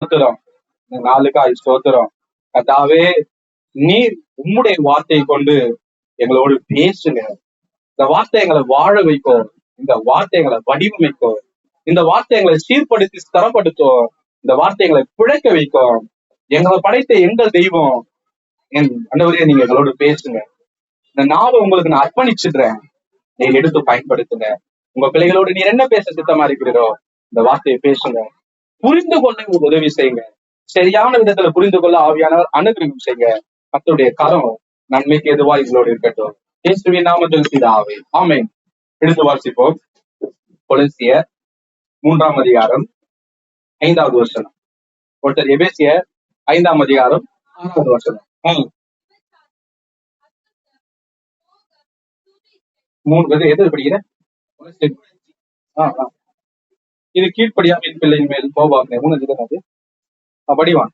ஸ்தோத்திரம். இந்த நாளுக்காய் ஸ்தோத்திரம். கர்த்தாவே, நீர் உம்முடைய வார்த்தையை கொண்டு எங்களோடு பேசுங்க. இந்த வார்த்தை எங்களை வாழ வைக்கும். இந்த வார்த்தை எங்களை வடிவமைக்கும். இந்த வார்த்தை எங்களை சீர்படுத்தி ஸ்திரப்படுத்தும். இந்த வார்த்தை எங்களை பிழைக்க வைக்கும். எங்களை படைத்த எங்கள் தெய்வம் என் ஆண்டவரே, நீங்க எங்களோடு பேசுங்க. இந்த நாளை உங்களுக்கு நான் அர்ப்பணிச்சிடுறேன். நீங்க எடுத்து பயன்படுத்துங்க. உங்க பிள்ளைகளோடு நீர் என்ன பேச சித்தமா இருக்கிறீரோ இந்த வார்த்தையை பேசுங்க. புரிந்து கொள்ள உங்களுக்கு உதவி செய்யுங்க. சரியான விதத்துல புரிந்து கொள்ள ஆவியானவர் அனுகிரகம் செய்யுங்க. கர்த்தருடைய கரம் நன்மைக்கு எதுவா எங்களோடு இருக்கட்டும். இயேசுவின் நாமத்தில் பிதாவே, ஆமென். எடுத்து வாசிப்போம். கொலோசியர் 3ஆம் அதிகாரம் 5வது வசனம். ஒருத்தர் எபேசியர் 5ஆம் அதிகாரம் 6வது வசனம். 3 எது படிக்கிற? இது கீழ்ப்படியாமையின் பிள்ளையின் மேல் கோபாங்க. 3 அது படிவான்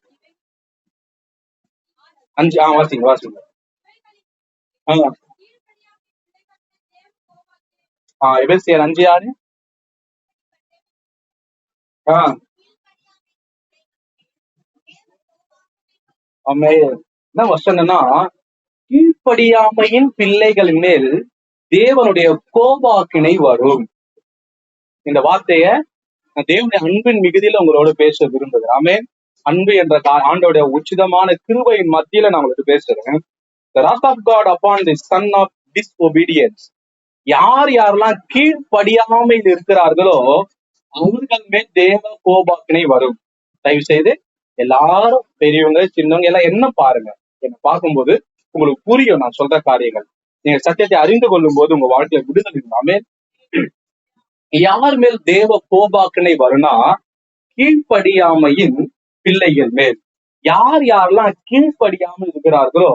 5. வாசிங்க வாசிங்க. எபேசியர் 5:6. என்ன வசனம்னா, கீழ்ப்படியாமையின் பிள்ளைகளின் மேல் தேவனுடைய கோபாக்கினை வரும். இந்த வார்த்தைய தேவனுடைய அன்பின் மிகுதியில உங்களோட பேச விரும்புகிறேன். ஆமென். அன்பு என்ற ஆண்டோடைய உச்சிதமான கிருபையின் மத்தியில நான் உங்களுக்கு பேசுறேன். The wrath of God upon the son of disobedience. யாரெல்லாம் கீழ்ப்படியாமையில் இருக்கிறார்களோ அவர்கள் மேல் தேவ கோபாக்கினை வரும். தயவு செய்து எல்லாரும் பெரியவங்க சின்னவங்க எல்லாம் என்ன பாருங்க. என்ன பார்க்கும்போது உங்களுக்கு புரியும் நான் சொல்ற காரியங்கள். நீங்க சத்தியத்தை அறிந்து கொள்ளும் போது உங்க வாழ்க்கையில விடுதலை இல்லாம யார் மேல் தேவ கோபாக்கினை வரும்னா, கீழ்ப்படியாமையின் பிள்ளைகள் மேல். யாரெல்லாம் கீழ்ப்படியாமல் இருக்கிறார்களோ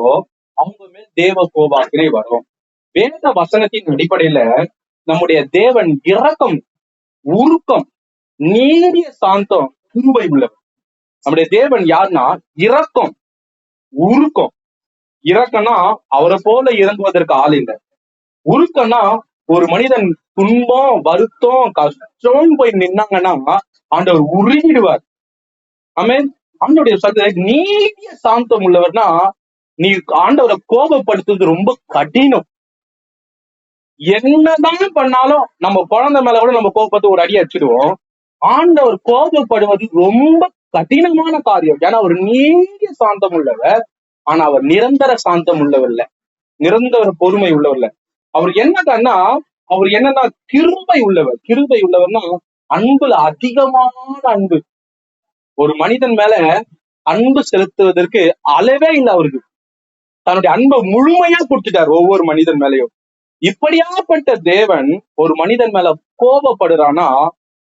அவங்க மேல் தேவ கோபாக்கினை வரும். வேத வசனத்தின் அடிப்படையில நம்முடைய தேவன் இரக்கம், உருக்கம், நீடிய சாந்தம், கிருபை உள்ளவர். நம்முடைய தேவன் யாருன்னா இரக்கம், உருக்கம். இரக்கம்னா அவரை போல இறங்குவதற்கு ஆள் இல்லை. உருக்கம்னா ஒரு மனிதன் துன்பம், வருத்தம், கஷ்டம் போய் நின்னாங்கன்னா ஆண்டவர் உருகிடுவார். ஆமென். ஆண்டவருடைய சத்த நீடிய சாந்தம் உள்ளவர்னா, நீ ஆண்டவரை கோபப்படுத்துறது ரொம்ப கடினம். என்னதான் பண்ணாலும் நம்ம குழந்தை மேல கூட நம்ம கோபப்பட்டு ஒரு அடி அடிச்சிடுவோம். ஆண்டவர் கோபப்படுவது ரொம்ப கடினமான காரியம். ஏன்னா அவர் நீடிய சாந்தம் உள்ளவர். ஆனா அவர் நிரந்தர சாந்தம் உள்ளவர் இல்ல, நிரந்தர பொறுமை உள்ளவர் இல்ல. அவர் என்னன்னா அவர் என்னன்னா கிருபை உள்ளவர். கிருபை உள்ளவர்னா அன்புல அதிகமான அன்பு. ஒரு மனிதன் மேல அன்பு செலுத்துவதற்கு அளவே இல்லை. அவருக்கு தன்னுடைய அன்பை முழுமையா கொடுத்துட்டார் ஒவ்வொரு மனிதன் மேலையும். இப்படியாப்பட்ட தேவன் ஒரு மனிதன் மேல கோபப்படுறானா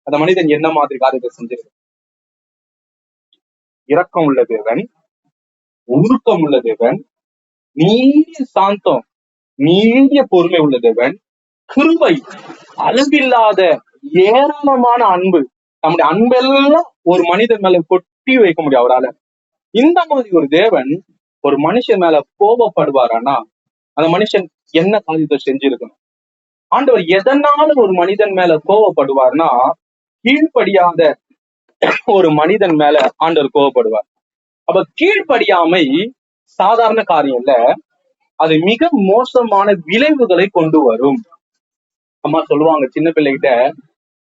அந்த மனிதன் என்ன மாதிரி காரியத்தை செஞ்சிருக்க? இரக்கம் உள்ள தேவன், உருக்கம் உள்ள தேவன், நீடிய சாந்தம், நீடிய பொறுமை உள்ள தேவன், கிருபை, அளவில்லாத ஏராளமான அன்பு. நம்முடைய அன்பெல்லாம் ஒரு மனிதன் மேல கொட்டி வைக்க முடியும் அவரால. இந்த மாதிரி ஒரு தேவன் ஒரு மனுஷன் மேல கோபப்படுவாரானா அந்த மனுஷன் என்ன காரியத்தை செஞ்சிருக்கணும்? ஆண்டவர் எதனால ஒரு மனிதன் மேல கோபப்படுவார்னா, கீழ்ப்படியாத ஒரு மனிதன் மேல ஆண்டவர் கோபப்படுவார். அப்ப கீழ்ப்படியாமை சாதாரண காரியம் இல்ல, அது மிக மோசமான விளைவுகளை கொண்டு வரும். அம்மா சொல்லுவாங்க, சின்ன பிள்ளைகிட்ட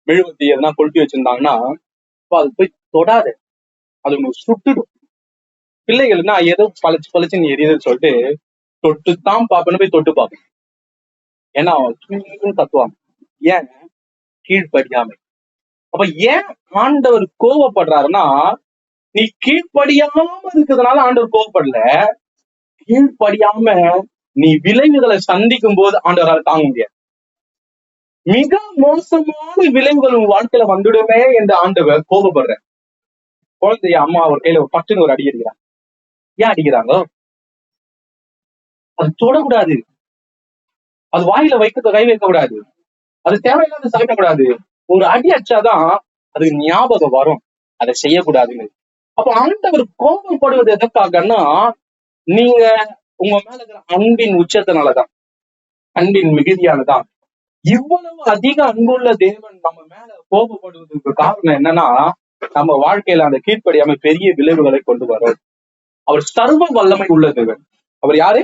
மெழுகுவர்த்தி எதனா கொளுத்தி வச்சிருந்தாங்கன்னா அது போய் தொடாத, அது உனக்கு சுட்டுடும். பிள்ளைகள்னா ஏதோ பழச்சு பழச்சுன்னு எரியுதுன்னு சொல்லிட்டு தொட்டுத்தான் பாப்பேன்னு போய் தொட்டு பார்ப்பேன். ஏன்னா கத்துவாங்க. ஏன்? கீழ்ப்படியாமை. அப்ப ஏன் ஆண்டவர் கோவப்படுறாருன்னா, நீ கீழ்ப்படியாம இருக்கிறதுனால ஆண்டவர் கோவப்படல, கீழ்ப்படியாம நீ விளைவுகளை சந்திக்கும் போது ஆண்டவரால் தாங்க முடியாது. மிக மோசமான விளைவுகள் உன் வாழ்க்கையில வந்துடுமே என்று ஆண்டவர் கோபப்படுற. குழந்தைய அம்மா அவர் கையில ஒரு பட்டுன்னு ஒரு அடி அடிக்கிறாங்க. ஏன் அடிக்கிறாங்க? அது தொடக்கூடாது, அது வாயில கை வைக்க கூடாது, அது தேவையில்லாத சாப்பிடக்கூடாது. ஒரு அடி அடிச்சாதான் அதுக்கு ஞாபகம் வரும் அதை செய்யக்கூடாதுன்னு. அப்ப ஆண்டவர் கோபப்படுவது எதற்காகன்னா, நீங்க உங்க மேல இருக்கிற அன்பின் உச்சத்தினாலதான், அன்பின் மிகுதியானதான். இவ்வளவு அதிக அன்புள்ள தேவன் நம்ம மேல கோபப்படுவதற்கு காரணம் என்னன்னா, நம்ம வாழ்க்கையில அந்த கீழ்ப்படியாமை பெரிய விளைவுகளை கொண்டு வரும். அவர் சர்வ வல்லமை உள்ள தேவன். அவர் யாரு?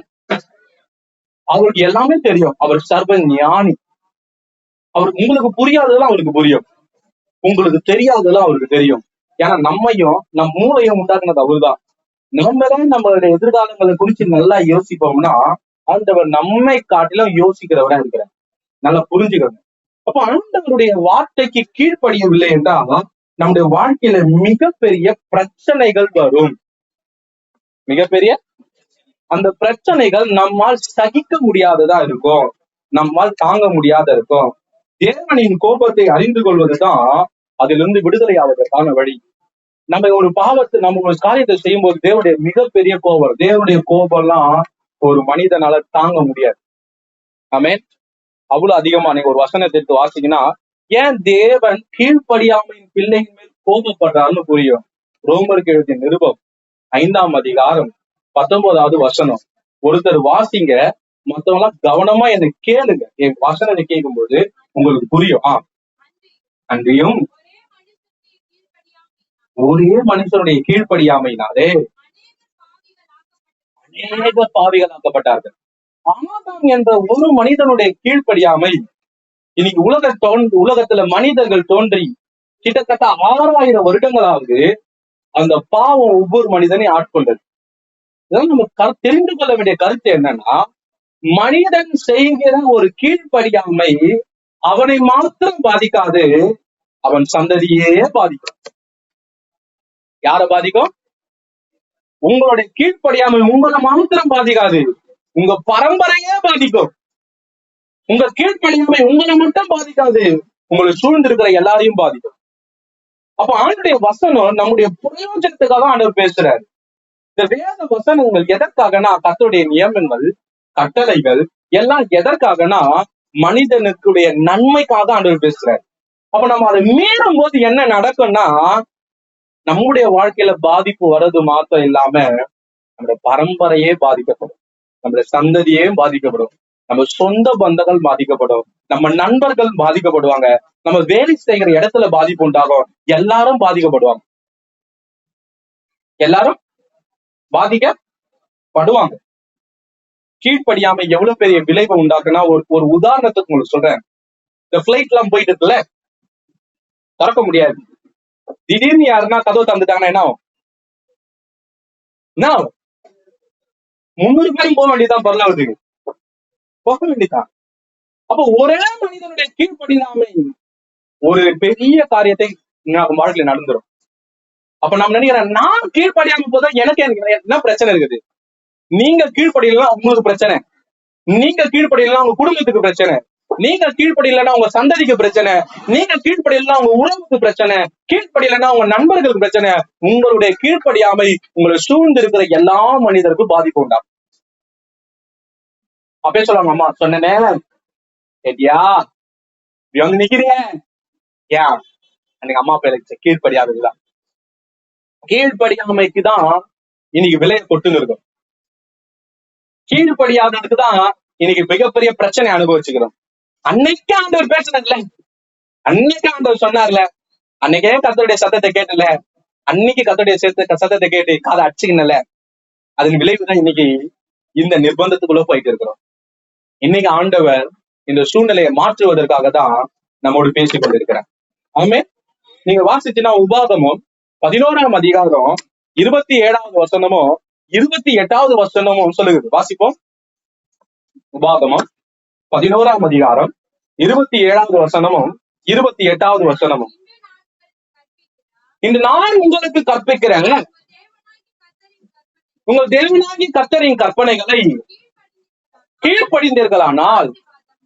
அவருக்கு எல்லாமே தெரியும். அவர் சர்வ ஞானி. அவருக்கு உங்களுக்கு புரியாததெல்லாம் அவருக்கு புரியும், உங்களுக்கு தெரியாததெல்லாம் அவருக்கு தெரியும். ஏன்னா நம்மையும் நம் மூளையும் உண்டாக்குனது அவருதான். நம்ம தான் நம்மளுடைய எதிர்காலங்களை குறிச்சு நல்லா யோசிப்போம்னா ஆண்டவர் நம்மை காட்டிலும் யோசிக்கிறவரா இருக்கிறார். நல்லா புரிஞ்சுக்கணும். அப்ப ஆண்டவருடைய வார்த்தைக்கு கீழ்ப்படியவில்லை என்றால் நம்முடைய வாழ்க்கையில மிகப்பெரிய பிரச்சனைகள் வரும். மிகப்பெரிய அந்த பிரச்சனைகள் நம்மால் சகிக்க முடியாததா இருக்கும், நம்மால் தாங்க முடியாத இருக்கும். தேவனின் கோபத்தை அறிந்து கொள்வதுதான் அதிலிருந்து விடுதலை ஆவதற்கான வழி. நம்ம ஒரு பாவத்தை, நம்ம ஒரு காரியத்தை செய்யும் போது தேவனுடைய மிகப்பெரிய கோபம், தேவனுடைய கோபம் எல்லாம் ஒரு மனிதனால தாங்க முடியாது. ஆமென். அவ்வளவு அதிகமா நீங்க ஒரு வசனத்தை எடுத்து வாசிங்கன்னா ஏன் தேவன் கீழ்ப்படியாமையின் பிள்ளையின் மேல் கோபப்படுறாருன்னு புரியும். ரோமருக்கு எழுதிய நிருபம் 5ஆம் அதிகாரம் 19வது வசனம். ஒருத்தர் வாசிங்க, மத்தவங்க எல்லாம் கவனமா என்னை கேளுங்க. என் வசனத்தை கேட்கும்போது உங்களுக்கு புரியும். அன்றியும் ஒரே மனுஷனுடைய கீழ்ப்படியாமையினாலே அநேக பாவிகளாக்கப்பட்டார்கள். ஆதாம் என்ற ஒரு மனிதனுடைய கீழ்ப்படியாமை இன்னைக்கு உலகத்துல மனிதர்கள் தோன்றி கிட்டத்தட்ட 6000 வருடங்களாவது அந்த பாவம் ஒவ்வொரு மனிதனையும் ஆட்கொண்டது. இதெல்லாம் நம்ம தெரிந்து கொள்ள வேண்டிய கருத்து என்னன்னா, மனிதன் செய்கிற ஒரு கீழ்ப்படியாமை அவனை மாத்திரம் பாதிக்காது, அவன் சந்ததியே பாதிக்கும். யார பாதிக்கும்? உங்களுடைய கீழ்ப்படியாமை உங்களை மாத்திரம் பாதிக்காது, உங்க பரம்பரையே பாதிக்கும். உங்க கீழ்ப்படியாமை உங்களை மட்டும் பாதிக்காது, உங்களை சூழ்ந்திருக்கிற எல்லாரையும் பாதிக்கும். அப்ப ஆண்டுடைய வசனம் நம்முடைய பிரயோஜனத்துக்காக ஆண்டவர் பேசுறாரு. இந்த வேத வசனங்கள் எதற்காகனா, கர்த்தருடைய நியமங்கள், கட்டளைகள் எல்லாம் எதற்காகனா மனிதனுக்குடைய நன்மைக்காக ஆண்டவர் பேசுறாரு. அப்ப நம்ம அதை மீறும் போது என்ன நடக்கும்னா, நம்முடைய வாழ்க்கையில பாதிப்பு வர்றது மாத்திரம் இல்லாம நம்முடைய பரம்பரையே பாதிக்கப்படும், நம்முடைய சந்ததியே பாதிக்கப்படும், நம்ம சொந்த பந்தங்கள் பாதிக்கப்படும், நம்ம நண்பர்கள் பாதிக்கப்படுவாங்க, நம்ம வேலை செய்கிற இடத்துல பாதிப்பு உண்டாகும், எல்லாரும் பாதிக்கப்படுவாங்க. எல்லாரும் பாதிக்கப்படுவாங்க. கீழ்ப்படியாமை எவ்வளவு பெரிய விளைவை உண்டாக்குன்னா, ஒரு உதாரணத்துக்கு உங்களுக்கு சொல்றேன். இந்த பிளைட் எல்லாம் போயிட்டு இருக்குல்ல, திறக்க முடியாது. திடீர்னு யாருன்னா கதவு தந்துட்டாங்கன்னா என்ன ஆகும்? 300 பேரும் போக வேண்டியதான், பரலாவதுக்கு போக வேண்டியதான். அப்ப ஒரே மனிதனுடைய கீழ்ப்படியாமை ஒரு பெரிய காரியத்தை வாழ்க்கையில நடந்துரும். அப்ப நம்ம நினைக்கிறேன், நான் கீழ்ப்படியாம போதா எனக்கு என்ன பிரச்சனை இருக்குது? நீங்க கீழ்ப்படியலாம் உங்களுக்கு பிரச்சனை, நீங்க கீழ்ப்படியலாம் உங்க குடும்பத்துக்கு பிரச்சனை, நீங்க கீழ்ப்படியலன்னா உங்க சந்ததிக்கு பிரச்சனை, நீங்க கீழ்ப்படியலாம் உங்க உறவுக்கு பிரச்சனை, கீழ்ப்படியலன்னா உங்க நண்பர்களுக்கு பிரச்சனை. உங்களுடைய கீழ்ப்படியாமை உங்களை சூழ்ந்து இருக்கிற எல்லா மனிதருக்கும் பாதிப்பு உண்டாகும். அப்பயே சொல்லுவாங்க, அம்மா சொன்னே கேட்டியா, இப்படி வந்து நிக்கிறிய ஏன்? அன்னைக்கு அம்மா அப்பா எனக்கு கீழ்ப்படியாததுதான். கீழ்ப்படியாமைக்குதான் இன்னைக்கு விலையை கொட்டுன்னு இருக்கும். கீழ்ப்படியாததுக்குதான் இன்னைக்கு மிகப்பெரிய பிரச்சனை அனுபவிச்சுக்கிறோம். அன்னைக்கு ஆண்டவர் பேசினதுல, அன்னைக்கு ஆண்டவர் சொன்னார்ல, அன்னைக்கே கர்த்தருடைய சத்தத்தை கேட்டல, அன்னைக்கு கர்த்தருடைய சத்தத்தை கேட்டு காதை அடிச்சுக்கல, அதன் விளைவுதான் இன்னைக்கு இந்த நிர்பந்தத்துக்குள்ள போயிட்டு இருக்கிறோம். இன்னைக்கு ஆண்டவர் இந்த சூழ்நிலையை மாற்றுவதற்காக தான் நம்மோடு பேசிக் கொண்டிருக்கிறார். ஆமே. நீங்க வாசிச்சுன்னா உபாகமம் 11ஆம் அதிகாரம் 27வது வசனமும் 28வது வசனமும் சொல்லுகிறது. வாசிப்போம். உபாகமம் 11ஆம் அதிகாரம் 27வது வசனமும் 28வது வசனமும். இந்த நான் உங்களுக்கு கற்பிக்கிறேன், உங்கள் தேவனாகிய கர்த்தரின் கற்பனைகளை கீழ்ப்படிந்தீர்களானால்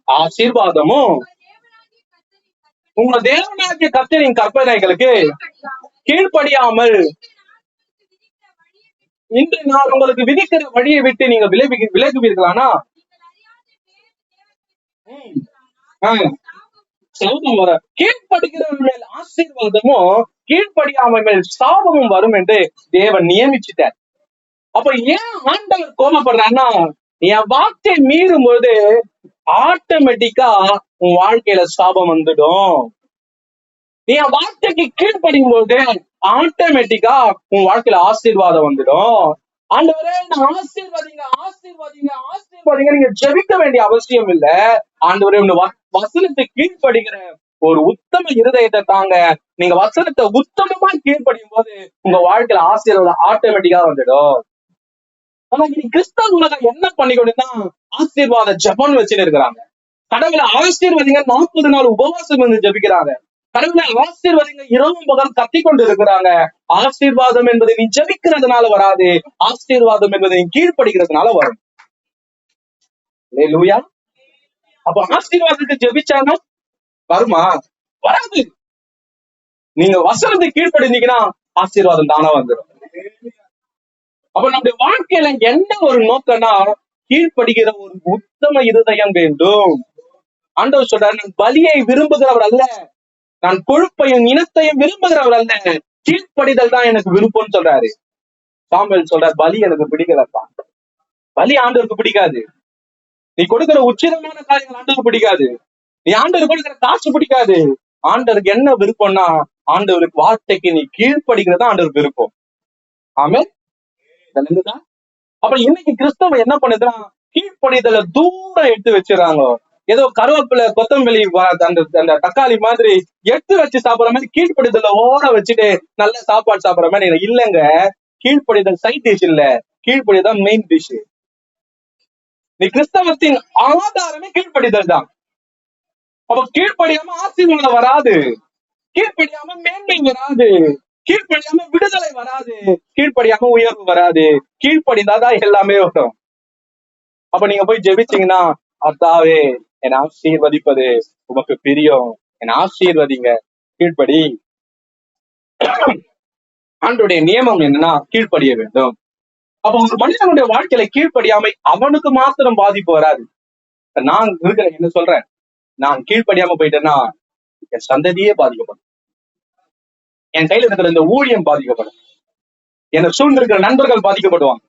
ஆசீர்வாதமும், உங்கள் தேவனாகிய கர்த்தரின் கற்பனைகளுக்கு கீழ்ப்படியாமல் இன்று நான் உங்களுக்கு விதிக்கிற வழியை விட்டு நீங்க விலகுவீர்களானா சாபம் வர, கீழ்ப்படுகிறவன் மேல் ஆசீர்வாதமும் கீழ்ப்படியாமை மேல் சாபமும் வரும் என்று தேவன் நியமிச்சுட்டார். அப்ப ஏன் ஆண்டவர் கோபப்படுறான்னா, என் வார்த்தை மீறும் போது ஆட்டோமேட்டிக்கா உன் வாழ்க்கையில சாபம் வந்துடும். நீ என் வார்த்தைக்கு கீழ்ப்படியும் போது ஆட்டோமேட்டிக்கா உன் வாழ்க்கையில ஆசீர்வாதம் வந்துடும். ஆண்டவரே நான் ஆசீர்வாதிங்க ஆசீர்வாதிங்க ஆசீர்வாதிங்க நீங்க ஜெபிக்க வேண்டிய அவசியம் இல்ல. ஆண்டவரே வசனத்தை கீழ்ப்படுகிற ஒரு உத்தம இருதயத்தை தாங்க. நீங்க வசனத்தை உத்தமமா கீழ்ப்படியும் போது உங்க வாழ்க்கையில ஆசீர்வாதம் ஆட்டோமேட்டிக்கா வந்துடும். ஆனா இன்னைக்கு கிறிஸ்தவ உலகம் என்ன பண்ணிக்கொண்டுதான் ஆசீர்வாத ஜபம் வச்சுன்னு இருக்கிறாங்க. கடவுளை ஆசீர்வதிங்க 40 நாள் உபவாசம் வந்து ஜபிக்கிறாங்க. கடவுளை ஆசீர்வதிங்க இரவும் பகல் கத்திக்கொண்டு இருக்கிறாங்க. ஆசீர்வாதம் என்பதை நீ ஜபிக்கிறதுனால வராது, ஆசீர்வாதம் என்பதை நீ கீழ்ப்படுகிறதுனால வரும். லூயா. அப்ப ஆசீர்வாதத்தை ஜபிச்சானா வருமா? வராது. நீங்க வசனத்தை கீழ்ப்படிந்தீங்கன்னா ஆசீர்வாதம் தானா வந்துடும். அப்ப நம்முடைய வாழ்க்கையில என்ன ஒரு நோக்கம்னா கீழ்ப்படுகிற ஒரு உத்தம இருதயம் வேண்டும். ஆண்டவர் சொல்றாரு, நான் பலியை விரும்புகிறவர் அல்ல, நான் கொழுப்பையும் இனத்தையும் விரும்புகிறவர் அல்ல, கீழ்ப்படிதல் தான் எனக்கு விருப்பம்னு சொல்றாரு. சாமுவேல் சொல்றாரு, பலி எனக்கு பிடிக்கலப்பா. பலி ஆண்டவருக்கு பிடிக்காது. நீ கொடுக்கிற உச்சிதமான காரியங்கள் ஆண்டவருக்கு பிடிக்காது. நீ ஆண்டவர் கொடுக்கிற காசு பிடிக்காது. ஆண்டவருக்கு என்ன விருப்பம்னா ஆண்டவருக்கு வார்த்தைக்கு நீ கீழ்ப்படுகிறதா ஆண்டவருக்கு விருப்பம். ஆமென். அப்ப இன்னைக்கு கிறிஸ்தவ என்ன பண்ணுதுன்னா கீழ்ப்படிதல தூரம் எடுத்து வச்சிடறாங்க. ஏதோ கருவேப்பிலை கொத்தமல்லி அந்த தக்காளி மாதிரி எடுத்து வச்சு சாப்பிடுற மாதிரி கீழ்ப்படிதல ஓர வச்சுட்டு நல்ல சாப்பாடு சாப்பிடுற மாதிரி இல்லைங்க. கீழ்ப்படிதல் சைட் டிஷ் இல்ல, கீழ்ப்படிதான் மெயின் டிஷ். நீ கிறிஸ்தவத்தின் ஆதாரமே கீழ்ப்படிதல் தான். அப்ப கீழ்ப்படியாம ஆசீர்வாதம் வராது, கீழ்ப்படியாம மேன்மை வராது, கீழ்ப்படியாம விடுதலை வராது, கீழ்ப்படியாம உயர்வு வராது. கீழ்ப்படிந்தாதான் எல்லாமே வரும். அப்ப நீங்க போய் ஜெபிச்சீங்கன்னா, அத்தாவே என்னை ஆசீர்வதிப்பது உமக்கு பிரியம், என்னை ஆசீர்வதிங்க, கீழ்ப்படி. ஆண்டோடைய நியமம் என்னன்னா கீழ்ப்படிய வேண்டும். அப்ப ஒரு மனுஷனுடைய வாழ்க்கையில கீழ்ப்படியாமை அவனுக்கு மாத்திரம் பாதிப்பு வராது. நான் இருக்கிறேன் என்ன சொல்றேன், நான் கீழ்ப்படியாம போயிட்டேன்னா என் சந்ததியே பாதிக்கப்படும், என் கையில இருக்கிற இந்த ஊழியம் பாதிக்கப்படும், என்னை சூழ்ந்திருக்கிற நண்பர்கள் பாதிக்கப்படுவாங்க,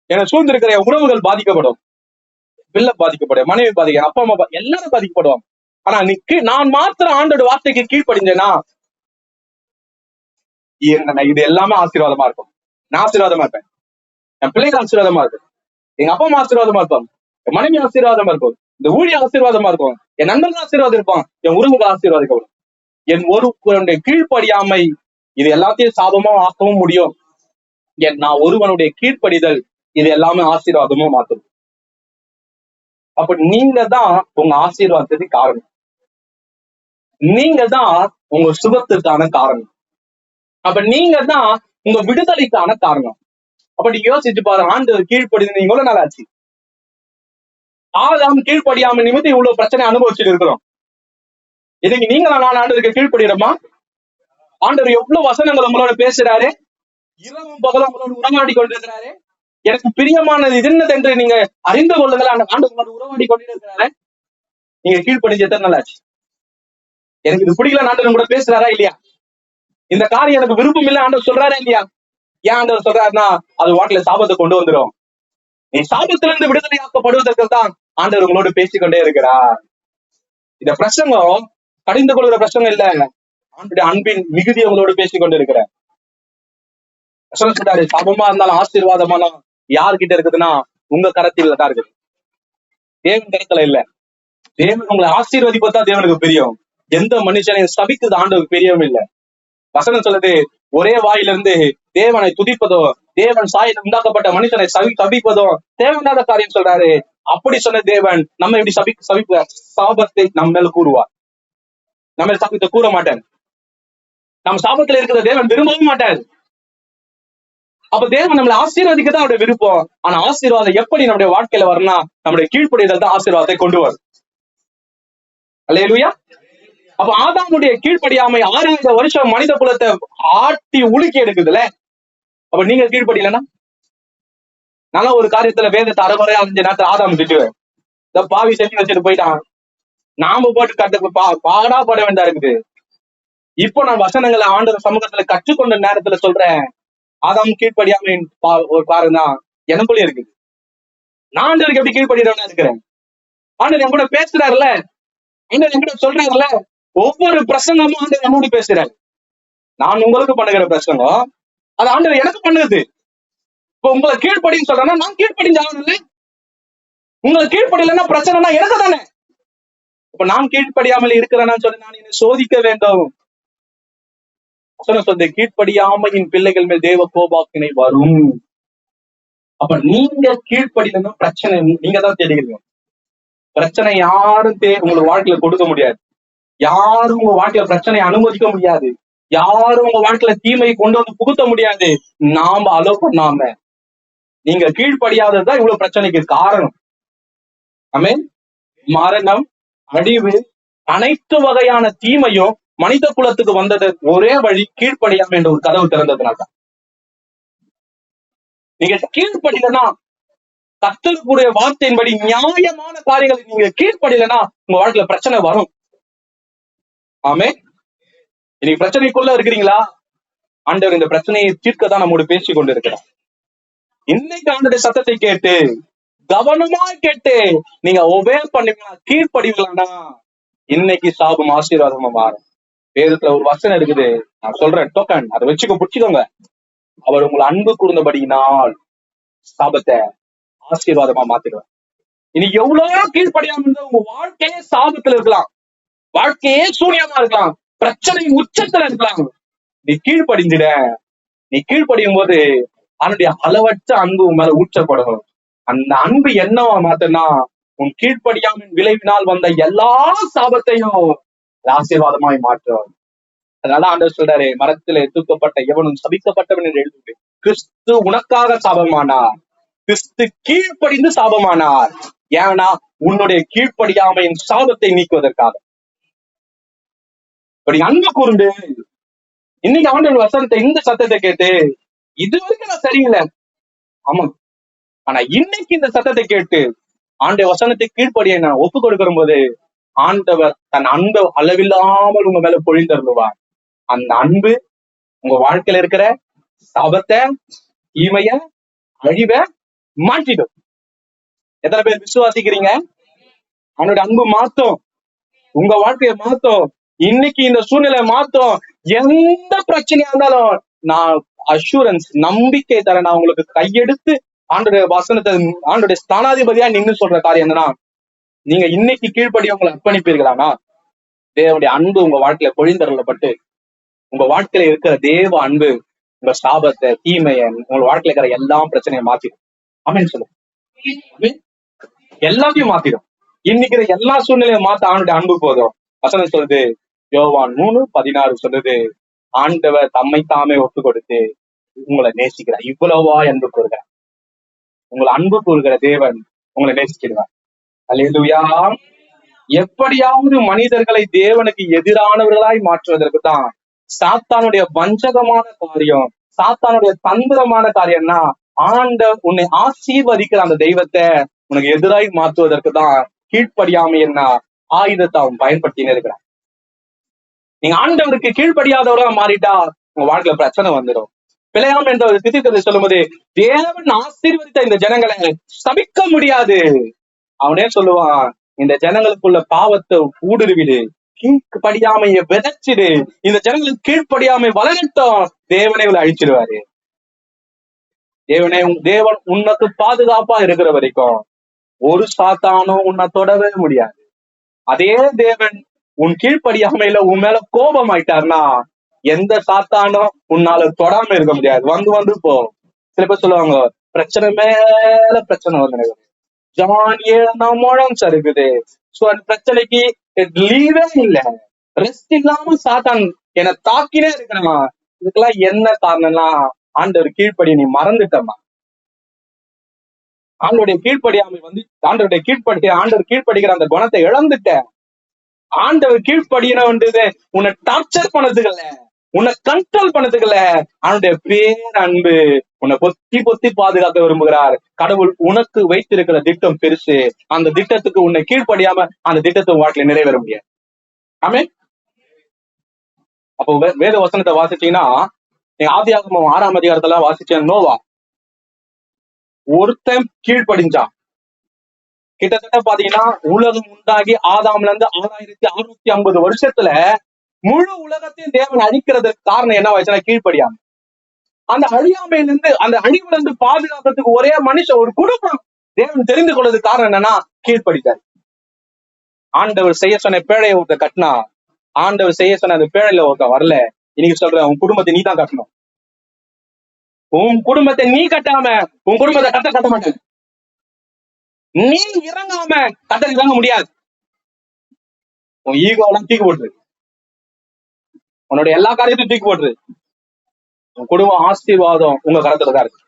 என்னை சூழ்ந்திருக்கிற உறவுகள் பாதிக்கப்படும், பிள்ளை பாதிக்கப்படும், மனைவி பாதிக்க, அப்பா அம்மா எல்லாரும் பாதிக்கப்படுவாங்க. ஆனா நான் மாத்திரம் ஆண்டோட வார்த்தைக்கு கீழ்ப்படிஞ்சேன்னா இது எல்லாமே ஆசீர்வாதமா இருக்கும். நான் ஆசீர்வாதமா இருப்பேன், என் பிள்ளைகள் ஆசீர்வாதமா இருக்கும், எங்க அப்பா அம்மா ஆசீர்வாதமா இருப்பாங்க, என் மனைவி ஆசீர்வாதமா இருக்கும், இந்த ஊழிய ஆசீர்வாதமா இருக்கும், என் நண்பர்கள் ஆசீர்வாதம் இருப்பான், என் உறவுகள் ஆசீர்வாதிக்கப்படும். என் ஒருவனுடைய கீழ்ப்படியாமை இது எல்லாத்தையும் சாபமா ஆக்கவும் முடியும். நான் ஒருவனுடைய கீழ்ப்படிதல் இது எல்லாமே ஆசீர்வாதமும் மாற்றும். அப்ப நீங்க தான் உங்க ஆசீர்வாதத்துக்கு காரணம், நீங்க தான் உங்க சுகத்துக்கான காரணம், அப்ப நீங்க தான் உங்க விடுதலைக்கான காரணம். அப்ப நீங்க யோசிச்சு பாரு, ஆண்டவர் கீழ்ப்படிந்து நீங்க எவ்வளவு நாள் ஆச்சு? ஆதாம் கீழ்ப்படியாம நிமித்தி இவ்வளவு பிரச்சனை அனுபவிச்சுட்டு இருக்கிறோம். இதுக்கு நீங்க நான் ஆண்டவருக்கு கீழ்ப்படிறோமா? ஆண்டவர் எவ்வளவு வசனங்கள் உங்களோட பேசுறாரு, இரவும் பகலும் உங்களோட உறவாடி கொண்டிருக்கிறாரு. எனக்கு பிரியமானது இது என்னதென்று நீங்க அறிந்து கொள்ளுங்கள், அந்த ஆண்டு உங்களோட உறவாடி கொண்டிருக்கிறாரு. நீங்க கீழ்ப்படிஞ்சு எத்தனை நாள் ஆச்சு? எனக்கு இது பிடிக்கல ஆண்டவர் கூட பேசுறாரா இல்லையா? இந்த காரியம் எனக்கு விருப்பம் இல்லை ஆண்டவர் சொல்றாரா இல்லையா? ஏன் ஆண்டவர் சொல்றாருன்னா அது வாட்டில சாபத்தை கொண்டு வந்துடும். நீ சாபத்திலிருந்து விடுதலையாக்கப்படுவதற்கு தான் ஆண்டவர் உங்களோட பேசிக்கொண்டே இருக்கிறார். இந்த பிரசங்கம் கடிந்து கொள்கிற பிரசங்கம் இல்ல, ஆண்டுடைய அன்பின் மிகுதி உங்களோடு பேசிக்கொண்டு இருக்கிறார். சொல்றாரு, சாபமா இருந்தாலும் ஆசீர்வாதமானாலும் யார்கிட்ட இருக்குதுன்னா உங்க கரத்தில் தான் இருக்குது, தேவன் கரத்துல இல்ல. தேவன் உங்களை ஆசீர்வதிப்பதான் தேவனுக்கு பிரியம். எந்த மனுஷனையும் சபிக்குது ஆண்டவருக்கு பிரியம் இல்லை. வசனம் சொல்லுது, ஒரே வாயிலிருந்து தேவனை துதிப்பதோ தேவன் சாயல் உண்டாக்கப்பட்ட மனுஷனை சபிப்பதோ தேவையில்லாத காரியம் சொல்றாரு. அப்படி சொன்ன தேவன் நம்ம எப்படி சபிப்பு சாபத்தை நம்ம மேல கூறுவார்? நம்ம சாபத்தை கூற மாட்டார். நம்ம சாபத்துல இருக்கிற தேவன் விரும்பவும் மாட்டார். அப்ப தேவன் நம்மளை ஆசீர்வாதிக்கதான் அவருடைய விருப்பம். ஆனா ஆசீர்வாதம் எப்படி நம்முடைய வாழ்க்கையில வரணும்னா நம்முடைய கீழ்ப்படிதல் தான் ஆசீர்வாதத்தை கொண்டு வரும். அல்லேலூயா. அப்ப ஆதாமுடைய கீழ்ப்படியாமை 6000 வருஷம் மனித குலத்தை ஆட்டி உலுக்கி எடுக்குதுல. அப்ப நீங்க கீழ்ப்படியலன்னா நல்லா ஒரு காரியத்துல வேதத்தை அரைகுறையா 5 நேரத்துல ஆதாம் திட்டுவேன், இந்த பாவி செஞ்சு வச்சுட்டு போயிட்டான், நாம போட்டு கட்டு பாடா பட வேண்டியதா இருக்குது. இப்போ நான் வசனங்களை ஆண்டவர் சமூகத்துல கற்றுக்கொண்ட நேரத்துல சொல்றேன், ஆதாம் கீழ்ப்படியாமை ஒரு பாருன்னா எனக்குள்ளே இருக்குது. நான் ஆண்டவருக்கு எப்படி கீழ்ப்படிறவனா இருக்கிறேன்? ஆண்டவர் என் கூட பேசுறாருல, ஆண்டவர் என் கூட சொல்றாருல, ஒவ்வொரு பிரசங்கமும் ஆண்டவர் நம்மோடு பேசுறாரு. நான் உங்களுக்கு பண்ணுகிற பிரசங்கம் அது ஆண்டவர் எனக்கு பண்ணுது. இப்ப உங்களை கீழ்ப்படின்னு சொல்றேன்னா நான் கீழ்ப்படிஞ்சாகணும்ல. உங்களை கீழ்ப்படியலன்னா பிரச்சனைனா எனக்கு தானே. இப்ப நான் கீழ்ப்படியாமல் இருக்கிறேன்னா சொல்லி நான் என்னை சோதிக்க வேண்டும். சொல்ல கீழ்ப்படியாமையின் பிள்ளைகள் மேல் தேவ கோபாக்கினை வரும். அப்ப நீங்க கீழ்ப்படியலன்னா பிரச்சனை நீங்க தான் தேடுகிறீங்க. பிரச்சனை யாரும் உங்களுக்கு வாழ்க்கையில கொடுக்க முடியாது. யாரும் உங்க வாழ்க்கையில பிரச்சனையை அனுமதிக்க முடியாது. யாரும் உங்க வாழ்க்கையில தீமையை கொண்டு வந்து புகுத்த முடியாது. நாம அலோவ் பண்ணாம நீங்க கீழ்ப்படியாததுதான் இவ்வளவு பிரச்சனைக்கு காரணம். ஆமென். மரணம், அழிவு, அனைத்து வகையான தீமையும் மனித குலத்துக்கு வந்தது ஒரே வழி கீழ்ப்படியாம என்ற ஒரு கதவு திறந்ததுனால்தான். நீங்க கீழ்ப்படியலன்னா கர்த்தருடைய வார்த்தையின்படி நியாயமான காரியங்களை நீங்க கீழ்ப்படியலன்னா உங்க வாழ்க்கையில பிரச்சனை வரும். ஆமென். இன்னைக்கு பிரச்சனைக்குள்ள இருக்கிறீங்களா? ஆண்டவர் இந்த பிரச்சனையை தீர்க்கதான் நம்மோடு பேசி கொண்டு இருக்கிறார். இன்னைக்கு ஆண்டவருடைய சத்தத்தை கேட்டு கவனமா கேட்டு நீங்க ஒபே பண்ணுவீங்களா, கீழ்ப்படிவீங்களா, இன்னைக்கு சாபம் ஆசீர்வாதமா மாறும். வேதத்துல ஒரு வசனம் இருக்குது, நான் சொல்றேன், டோக்கன் அதை புடிச்சுக்கோங்க. அவர் உங்களை அன்பு கூர்ந்தபடியினால் சாபத்தை ஆசீர்வாதமா மாத்திடுவார். இன்னைக்கு எவ்வளவு கீழ்ப்படியாம இருந்தா உங்க வாழ்க்கையே சாபத்துல இருக்கலாம், வாழ்க்கையே சூனியமா இருக்கலாம், பிரச்சனை உச்சத்துல இருக்கலாம். நீ கீழ்ப்படிஞ்சிட. நீ கீழ்ப்படியும் போது அவனுடைய அளவற்ற அன்பு உன் மேல ஊற்றப்படும். அந்த அன்பு என்னவா மாத்தனா உன் கீழ்ப்படியாமின் விளைவினால் வந்த எல்லா சாபத்தையும் ஆசீர்வாதமாய் மாற்றும். அதனால ஆண்டவர் சொல்றாரு, மரத்திலே தூக்கப்பட்ட எவனும் சபிக்கப்பட்டவன் என்று எழுதுது. கிறிஸ்து உனக்காக சாபமானார், கிறிஸ்து கீழ்ப்படிந்து சாபமானார். ஏன்னா உன்னுடைய கீழ்ப்படியாமையின் சாபத்தை நீக்குவதற்காக. இப்படி அன்பு கூர்ந்து இன்னைக்கு ஆண்டவர் வசனத்தை இந்த சத்தத்தை கேட்டு இது வரைக்கும் நான் சரியில்லை, ஆமா, ஆனா இன்னைக்கு இந்த சத்தத்தை கேட்டு ஆண்டவர் வசனத்தை கீழ்ப்படிய நான் ஒப்பு கொடுக்கிற போது ஆண்டவர் தன் அன்பை அளவில்லாமல் உங்க மேல பொழிந்தருவார். அந்த அன்பு உங்க வாழ்க்கையில இருக்கிற சாபத்தை, தீமைய, அழிவை மாற்றிடும். எத்தனை பேர் விசுவாசிக்கிறீங்க? அவனுடைய அன்பு மாத்தும், உங்க வாழ்க்கையை மாத்தும், இன்னைக்கு இந்த சூழ்நிலை மாத்தும். எந்த பிரச்சனையா இருந்தாலும் நான் அஷூரன்ஸ் நம்பிக்கை தரேன். நான் உங்களுக்கு கையெடுத்து ஆண்டுடைய வசனத்தை ஆண்டுடைய ஸ்தானாதிபதியா நின்று சொல்ற காரியம் என்னன்னா, நீங்க இன்னைக்கு கீழ்ப்படி உங்களை அர்ப்பணிப்பீர்களானா தேவனுடைய அன்பு உங்க வாழ்க்கையில பொழிந்தருளப்பட்டு உங்க வாழ்க்கையில இருக்கிற தேவ அன்பு உங்க சாபத்தை, தீமையை, உங்க வாழ்க்கையில இருக்கிற எல்லா பிரச்சனையும் மாத்திடும். ஆமென் சொல்லுங்க. எல்லாத்தையும் மாத்திடும். இன்னைக்கு எல்லா சூழ்நிலையும் மாத்த ஆண்டுடைய அன்பு போதும். வசனம் சொல்லுது, யோவான் 3:16 சொல்லுது, ஆண்டவர் தம்மை தாமே ஒப்பு கொடுத்து உங்களை நேசிக்கிறார். இவ்வளவா அன்பு கூறுகிறார். உங்களை அன்பு கூறுகிற தேவன் உங்களை நேசிக்கிறார். அல்லேலூயா. எப்படியாவது மனிதர்களை தேவனுக்கு எதிரானவர்களாய் மாற்றுவதற்கு தான் சாத்தானுடைய வஞ்சகமான காரியம், சாத்தானுடைய தந்திரமான காரியம்னா ஆண்டவர் உன்னை ஆசீர்வதிக்கிற அந்த தெய்வத்தை உனக்கு எதிராய் மாற்றுவதற்கு தான் கீழ்ப்படியாமை என்ன ஆயுதத்தை அவன் பயன்படுத்தினே இருக்கிறான். நீங்க ஆண்டவருக்கு கீழ்ப்படியாதவராக மாறிட்டா உங்க வாழ்க்கையில பிரச்சனை வந்துடும். பிழையாம் என்ற ஒரு திட்டத்தை சொல்லும் போது தேவன் ஆசீர்வதித்த இந்த ஜனங்களை சபிக்க முடியாது. அவனே சொல்லுவான், இந்த ஜனங்களுக்குள்ள பாவத்தை ஊடுருவிடு, கீழ்ப்படியாமைய விதைச்சிடு, இந்த ஜனங்களுக்கு கீழ்ப்படியாமை வளரட்டும், தேவனை அழிச்சிடுவாரு. தேவன் உனக்கு பாதுகாப்பா இருக்கிற வரைக்கும் ஒரு சாத்தானும் உன்னை தொடவே முடியாது. அதே தேவன் உன் கீழ்ப்படியாமையில உன் மேல கோபம் ஆயிட்டாருன்னா எந்த சாத்தானும் உன்னால தொடாம இருக்க முடியாது. வந்து போ. சில பேர் சொல்லுவாங்க, பிரச்சனை மேல பிரச்சனை வந்து ஜான் 7 முழம் சருக்குது. சோ அந்த பிரச்சனைக்கு லீவே இல்லை, ரெஸ்ட் இல்லாம சாத்தான் என்னை தாக்கினே இருக்கிறான். இதுக்கெல்லாம் என்ன காரணம்னா ஆண்டவர் கீழ்ப்படி நீ மறந்துட்டமா. ஆண்டோடைய கீழ்ப்படியாமை ஆண்டவர் கீழ்ப்படுகிற அந்த குணத்தை இழந்துட்ட. ஆண்டவர் கீழ்ப்படியணுன்றது உன்னை டார்ச்சர் பண்ணதுக்கல்ல, உன்னை கண்ட்ரோல் பண்ணதுக்கல்ல, அவனுடைய பேர் அன்பு உன்னை பொத்தி பாதுகாக்க விரும்புகிறார். கடவுள் உனக்கு வைத்திருக்கிற திட்டம் பெருசு. அந்த திட்டத்துக்கு உன்னை கீழ்ப்படியாம அந்த திட்டத்தை வாழ்க்கையில நிறைவேற முடியாது. ஆமென். அப்போ வேத வசனத்தை வாசிச்சீங்கன்னா, ஆதியாகமம் 6ஆம் அதிகாரத்துல வாசிச்ச நோவா ஒருத்தன் கீழ்ப்படிஞ்சான். கிட்டத்தட்ட பாத்தீங்கன்னா உலகம் உண்டாகி ஆதாம்ல இருந்து 6650 வருஷத்துல முழு உலகத்தையும் தேவன் அழிக்கிறதுக்கு காரணம் என்ன ஆச்சுன்னா கீழ்ப்படியாம. அந்த அழியாமையில இருந்து, அந்த அழிவுல இருந்து பாதுகாக்கிறதுக்கு ஒரே மனுஷன், ஒரு குடும்பம் தேவன் தெரிந்து கொள்றதுக்கு காரணம் என்னன்னா கீழ்ப்படித்தார். ஆண்டவர் செய்ய சொன்ன பேழையை ஒருத்த கட்டினா, ஆண்டவர் செய்ய சொன்ன அந்த பேழையில ஒருத்த வரல. இன்னைக்கு சொல்றேன், உன் குடும்பத்தை நீ தான் கட்டணும். உன் குடும்பத்தை நீ கட்டாம உன் குடும்பத்தை கட்ட மாட்டேன். நீ இறங்காம கட்ட இறங்க முடியாது. உன் ஈகோலாம் தூக்கி போட்டுரு, உன்னோட எல்லா காரியத்தையும் தூக்கி போட்டுரு. உன் குடும்பம் ஆசீர்வாதம் உங்க கரத்துல தான் இருக்கு.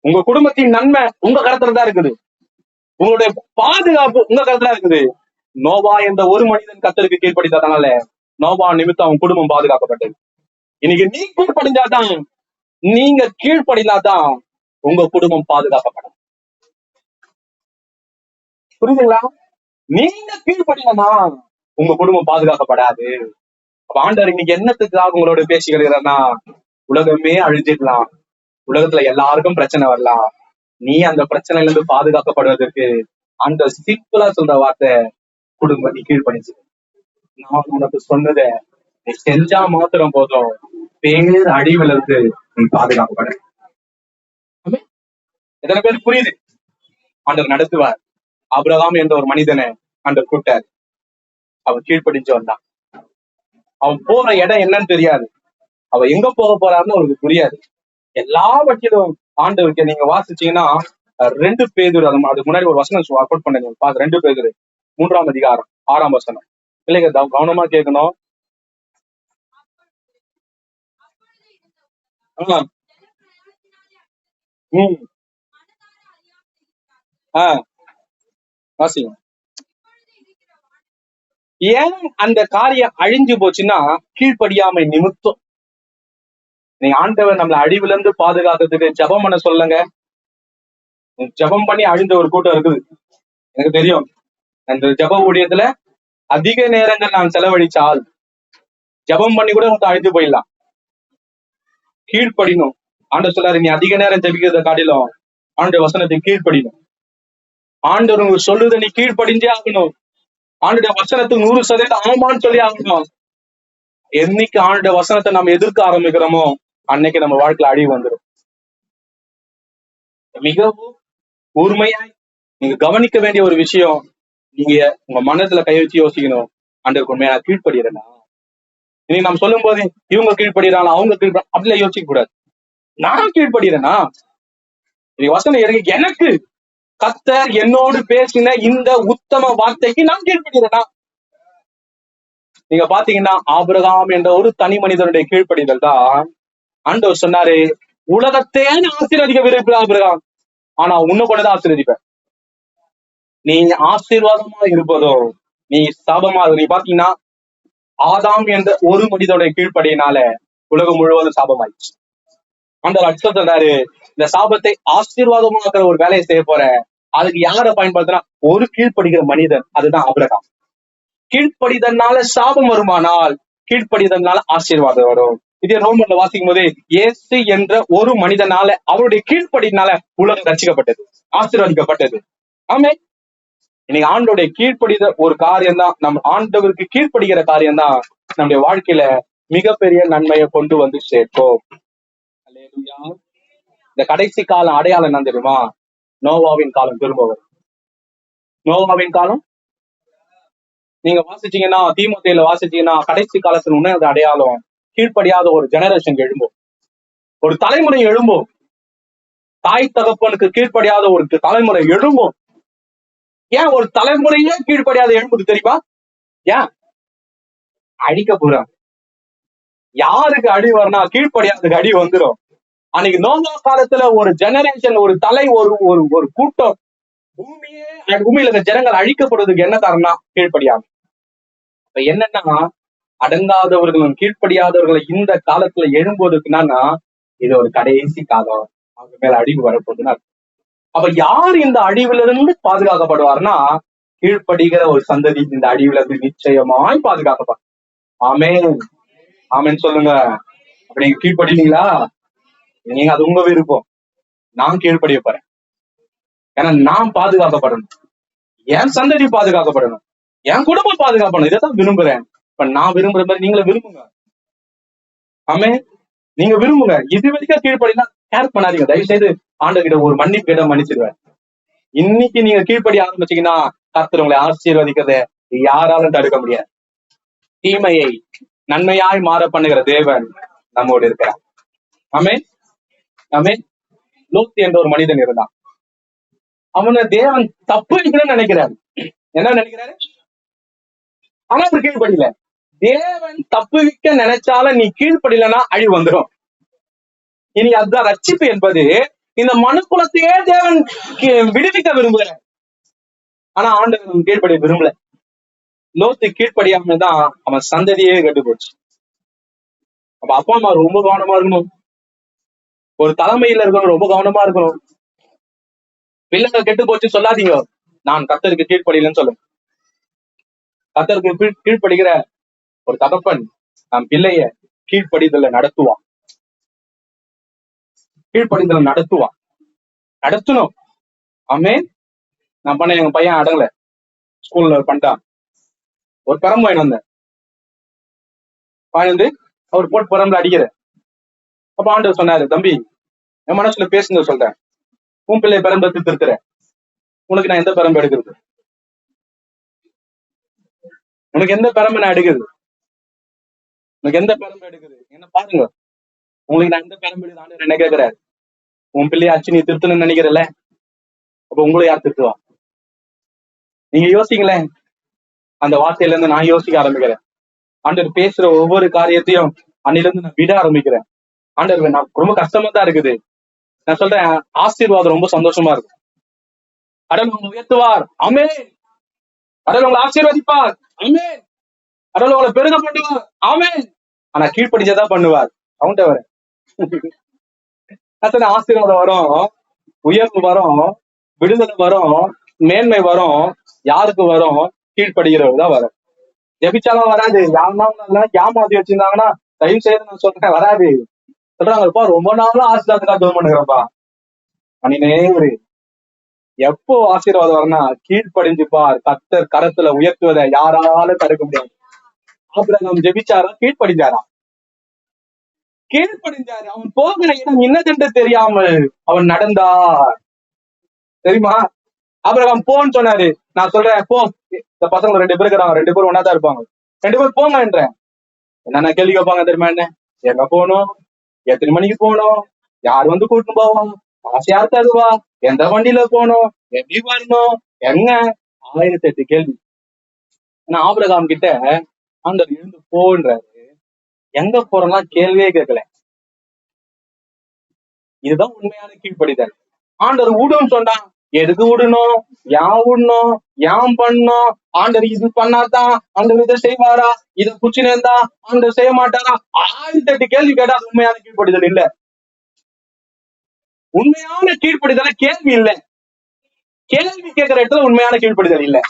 உங்க குடும்பத்தின் நன்மை உங்க கரத்துல தான் இருக்குது. உங்களுடைய பாதுகாப்பு உங்க கரத்துல இருக்குது. நோவா என்ற ஒரு மனிதன் கர்த்தருக்கு கீழ்ப்படித்ததனால நோவா நிமித்தம் அவன் குடும்பம் பாதுகாக்கப்பட்டது. இன்னைக்கு நீ கீழ்ப்படிஞ்சாதான், நீங்க கீழ்ப்படினாதான் உங்க குடும்பம் பாதுகாக்கப்படும். புரியுதுங்களா? நீங்க கீழ்ப்படினா உங்க குடும்பம் பாதுகாக்கப்படாது. ஆண்டவர் இன்னைக்கு என்னத்துக்காக உங்களோட பேசிக்கிறா, உலகமே அழிஞ்சிடலாம், உலகத்துல எல்லாருக்கும் பிரச்சனை வரலாம், நீ அந்த பிரச்சனையில இருந்து பாதுகாக்கப்படுவதற்கு அந்த சிம்பிளா சொல்ற வார்த்தை குடும்பம் நீ கீழ்ப்படிச்சு. நான் உனக்கு சொன்னதை நீ செஞ்சா மாத்திரம் போதும், பேர் அழிவுல இருந்து நீ பாதுகாக்கப்பட. எத்தனை பேர் புரியுது? ஆண்டவர் நடத்துவார். ஆபிரகாம் என்ற ஒரு மனிதனை ஆண்டவர் கூட்டார். அவன் கீழ்ப்படிஞ்சு வந்தான். அவன் போற இடம் என்னன்னு தெரியாது, அவன் எங்க போக போறாருன்னு அவருக்கு புரியாது. எல்லாவற்றிலும் ஆண்டவருக்கு நீங்க வாசிச்சீங்கன்னா 2 பேதுரு, அதுக்கு முன்னாடி ஒரு வசனம் அக்கௌண்ட் பண்ணீங்க, 2 பேதுரு 3ஆம் அதிகாரம் 6ஆம் வசனம். இல்லைங்க, கவனமா கேட்கணும். வாசிங்க. ஏன் அந்த காரியம் அழிஞ்சு போச்சுன்னா கீழ்ப்படியாமை நிமித்தம். நீ ஆண்டவர் நம்மளை அழிவுல இருந்து பாதுகாக்கிறதுக்கு ஜபம் பண்ண சொல்லுங்க. ஜபம் பண்ணி அழிந்த ஒரு கூட்டம் இருக்குது, எனக்கு தெரியும். அந்த ஜப ஊழியத்துல அதிக நேரங்கள் நான் செலவழிச்சால் ஜபம் பண்ணி கூட அழிஞ்சு போயிடலாம். கீழ்ப்படினும். ஆண்டவர் சொல்லாரு, நீ அதிக நேரம் ஜபிக்கிறத காட்டிலும் ஆண்டு வசனத்தை கீழ்ப்படினும். ஆண்டவர் உங்களுக்கு சொல்லுத நீ கீழ்ப்படிஞ்சே ஆகணும். ஆண்டுடைய வசனத்துக்கு 100% ஆமான்னு சொல்லி ஆகணும். என்னைக்கு ஆண்டுடைய வசனத்தை நம்ம எதிர்க்க ஆரம்பிக்கிறோமோ அன்னைக்கு நம்ம வாழ்க்கையில அழிவு வந்துடும். மிகவும் கூர்மையாய் நீங்க கவனிக்க வேண்டிய ஒரு விஷயம், நீங்க உங்க மனசுல கை வச்சு யோசிக்கணும், ஆண்டவருக்கு உண்மையா நான் கீழ்ப்படுகிறேனா? இன்னைக்கு நம்ம சொல்லும் போது இவங்க கீழ்ப்படுகிறாங்களா அவங்க கீழ்ப்பட அப்படிலாம் யோசிக்க கூடாது. நான் கீழ்ப்படுகிறேனா? இன்னைக்கு வசனம் எனக்கு கர்த்தர் என்னோடு பேசின இந்த உத்தம வார்த்தைக்கு நான் கீழ்ப்படுகிறேனா? நீங்க பாத்தீங்கன்னா ஆபிரகாம் என்ற ஒரு தனி மனிதனுடைய கீழ்ப்படிதல் தான் ஆண்டவர் சொன்னாரு, உலகத்தையே ஆசீர்வதிக்க விரும்புகிற ஆபிரகாம், ஆனா உன்னை கொண்டுதான் ஆசீர்வதிப்பேன். நீ ஆசீர்வாதமா இருப்பதோ நீ சாபமா. நீ பாத்தீங்கன்னா ஆதாம் என்ற ஒரு மனிதனுடைய கீழ்ப்படியினால உலகம் முழுவதும் சாபமாயிடுச்சு. ஆண்டவர் அடுத்த சொல்றாரு, இந்த சாபத்தை ஆசீர்வாதமாக்குற ஒரு வேலையை செய்ய போற, அதுக்கு யாரை பயன்படுத்தினா ஒரு கீழ்ப்படுகிற மனிதன், அதுதான் ஆபிரகாம். கீழ்ப்படிதனால சாபம் வருமானால் கீழ்ப்படிதனால ஆசீர்வாதம் வரும். இதே ரோமன்ல வாசிக்கும் போது இயேசு என்ற ஒரு மனிதனால, அவருடைய கீழ்ப்படினால உலகம் ரட்சிக்கப்பட்டது, ஆசீர்வதிக்கப்பட்டது. ஆமே. இன்னைக்கு ஆண்டோடைய கீழ்ப்படித ஒரு காரியம் தான், நம்ம ஆண்டவருக்கு கீழ்ப்படுகிற காரியம் தான் நம்முடைய வாழ்க்கையில மிகப்பெரிய நன்மையை கொண்டு வந்து சேர்க்கும். இந்த கடைசி காலம் அடையாளம் என்ன தெரியுமா? நோவாவின் காலம் திரும்ப வரும். நோவாவின் காலம் நீங்க வாசிச்சீங்கன்னா, தீமோத்தேயுல வாசிச்சீங்கன்னா, கடைசி காலத்துல உண்மையான அடையாளம் கீழ்ப்படியாத ஒரு ஜெனரேஷன் எழும்பும், ஒரு தலைமுறை எழும்பும். தாய் தகப்பனுக்கு கீழ்ப்படியாத ஒரு தலைமுறை எழும்பும். ஏன் ஒரு தலைமுறையே கீழ்ப்படியாத எழும்புது தெரியுமா? ஏன்? அழிக்க போறாங்க. யாருக்கு அடி வரனா கீழ்ப்படியாததுக்கு அடி வந்துடும். அன்னைக்கு நோவா காலத்துல ஒரு ஜெனரேஷன், ஒரு தலை, ஒரு ஒரு கூட்டம், பூமியில இருக்க ஜனங்கள் அழிக்கப்படுவதற்கு என்ன காரணம்? கீழ்ப்படியாம. இப்ப என்னன்னா, அடங்காதவர்களும் கீழ்ப்படியாதவர்களை இந்த காலத்துல எழும்போதுக்கு என்னன்னா, இது ஒரு கடைசி காலம், அவங்க மேல அழிவு வரப்போகுதுன்னா. அப்ப யார் இந்த அழிவுல இருந்து பாதுகாக்கப்படுவார்னா, கீழ்ப்படுகிற ஒரு சந்ததி இந்த அழிவுல இருந்து நிச்சயமாய் பாதுகாக்கப்படும். ஆமென், ஆமென் சொல்லுங்க. அப்படி நீங்க கீழ்ப்படுவீங்களா? நீங்க அது உங்க விருப்பம். நான் கீழ்ப்படிய போறேன், ஏன்னா நான் பாதுகாக்கப்படணும். என் சந்ததி பாதுகாக்கப்படணும், என் குடும்பம் பாதுகாப்படணும். இதைத்தான் விரும்புறேன். இப்ப நான் விரும்புற மாதிரி நீங்களும் விரும்புங்க. ஆமே, நீங்க விரும்புங்க. இது வரைக்கும் கீழ்ப்படினா கேர் பண்ணாதீங்க. தயவு செய்து ஆண்டவர்கிட்ட ஒரு மன்னிப்பு கேட்ட மன்னிச்சிருவேன். இன்னைக்கு நீங்க கீழ்ப்படி ஆரம்பிச்சீங்கன்னா கர்த்தர் உங்களை ஆசீர்வதிக்கிறத யாராலும் தடுக்க முடியாது. தீமையை நன்மையாய் மாற பண்ணுகிற தேவன் நம்மோடு இருக்கிறார். ஆமே ஆமே. லோத் என்ற ஒரு மனிதன் இருந்தான். அவனை தேவன் தப்பு வைக்கணும்னு நினைக்கிறாரு. என்ன நினைக்கிறாரு? ஆனா அவர் கீழ்ப்படியில. தேவன் தப்பு வைக்க நினைச்சாலும் நீ கீழ்ப்படிலன்னா அழிவு வந்துடும். இனி அதுதான் ரட்சிப்பு என்பது. இந்த மனு குலத்தையே தேவன் விடுவிக்க விரும்புகிறார். ஆனா ஆண்டவன் கீழ்ப்படிய விரும்பல. லோத்து கீழ்ப்படியாம தான் அவன் சந்ததியே கெட்டு போச்சு. அப்ப அப்பா அம்மா ரொம்ப கவனமா இருக்கணும். ஒரு தலைமையில இருக்கணும், ரொம்ப கவனமா இருக்கணும். பிள்ளைங்க கெட்டு போச்சு சொல்லாதீங்க, நான் கர்த்தருக்கு கீழ்ப்படியலன்னு சொல்லுங்க. கர்த்தருக்கு கீழ்ப்படுகிற ஒரு தகப்பன் நம் பிள்ளைய கீழ்ப்படிதல நடத்துவான். கீழ்ப்படிதல நடத்தணும். ஆமே. நான் பண்ண எங்க பையன் அடங்கல, ஸ்கூல்ல பண்ணிட்டான். ஒரு பெரம்பு வாங்கி வந்தேன். வாங்கி வந்து அவர் போட்டு பெரம்புல அடிக்கிற. அப்ப ஆண்டவர் சொன்னாரு, தம்பி என் மனசுல பேசுங்க சொல்றேன், உன் பிள்ளைய பெரம்பு திருத்துற, உனக்கு நான் எந்த பெரம்பு எடுக்கிறது? உனக்கு எந்த பெரம்பு நான் எடுக்குது? உனக்கு எந்த பெரம்பு எடுக்குது? என்ன பாருங்க, உங்களுக்கு நான் எந்த பெரம்பு எடுக்குது ஆண்டவர் என்ன கேட்கிறாரு? உன் பிள்ளைய ஆச்சு நீ திருத்தணும்னு நினைக்கிறல்ல, அப்ப உங்களை யார் திருத்துவா? நீங்க யோசிங்களேன். அந்த வார்த்தையில இருந்து நான் யோசிக்க ஆரம்பிக்கிறேன். ஆண்டவர் பேசுற ஒவ்வொரு காரியத்தையும் அன்னில இருந்து நான் விட ஆரம்பிக்கிறேன். ஆண்டவர் நான் ரொம்ப கஷ்டமா தான் இருக்குது. நான் சொல்றேன், ஆசீர்வாதம் ரொம்ப சந்தோஷமா இருக்கும். கடவுள் உங்களை உயர்த்துவார், ஆமென். கடவுள் உங்களை ஆசீர்வதிப்பார், ஆமென். கடவுள் உங்களை பெருக பண்ணுவார், ஆமென். ஆனா கீழ்ப்படிச்சதான் பண்ணுவார். அவன்கிட்ட வர ஆசீர்வாதம் வரும், உயர்வு வரும், விடுதலை வரும், மேன்மை வரும். யாருக்கு வரும்? கீழ்ப்படுகிறவர்தான் வரும். ஜெபிச்சாலும் வராது. யாருன்னா ஏமாத்தி வச்சிருந்தாங்கன்னா தயவு செய்து நான் சொல்றேன் வராது. சொல்றாங்கப்பா ரொம்ப நாளும் ஆசீர்வாதம் ஜெபம் பண்ணுறப்பா. அன்னினே எப்போ ஆசீர்வாதம் வரனா கீழ்ப்படிஞ்சுப்பார். கர்த்தர் கரத்துல உயர்த்துவதை யாராலும் தடுக்க முடியாது. ஆபிரகாம் ஜெபிச்சாரா? கீழ்ப்படிஞ்சாரா? கீழ்ப்படிஞ்சாரு. அவன் போகிற இடம் என்னதென்று தெரியாமல் அவன் நடந்தார். தெரியுமா? ஆபிரகாம் போன்னு சொன்னாரு. நான் சொல்றேன் போ, இந்த பசங்க 2 பேர் இருக்கிறாங்க, 2 பேரும் ஒன்னாதான் இருப்பாங்க, 2 பேர் போங்க என்றேன். என்னென்ன கேள்வி கேட்பாங்க தெரியுமா? என்ன, எங்க போகணும், எத்தனை மணிக்கு போகணும், யார் வந்து கூட்டிட்டு போவோம், காசு யார் தருவா, எந்த வண்டியில போகணும், எப்படி வரணும், எங்க, 1008 கேள்வி. ஆனா ஆபிரகாம் கிட்ட ஆண்டவர் எழுந்து போன்றாரு. எங்க போறோம்னா கேள்வியே கேட்கல. இதுதான் உண்மையான கீழ்ப்படிதல். ஆண்டவர் விடுன்னு சொன்னான், எதுக்கு விடணும், ஏன் விடணும், ஏன் பண்ணணும், ஆண்டவர் இது பண்ணாதான் ஆண்டவர் இதை செய்வாரா, இதை குச்சினேந்தா ஆண்டவர் செய்ய மாட்டாரா, 1008 கேள்வி கேட்டா உண்மையான கீழ்ப்படிதல் இல்ல. உண்மையான கீழ்ப்படிதல கேள்வி இல்ல, கேள்வி கேட்கிற இடத்துல உண்மையான கீழ்ப்படிதல் இல்ல.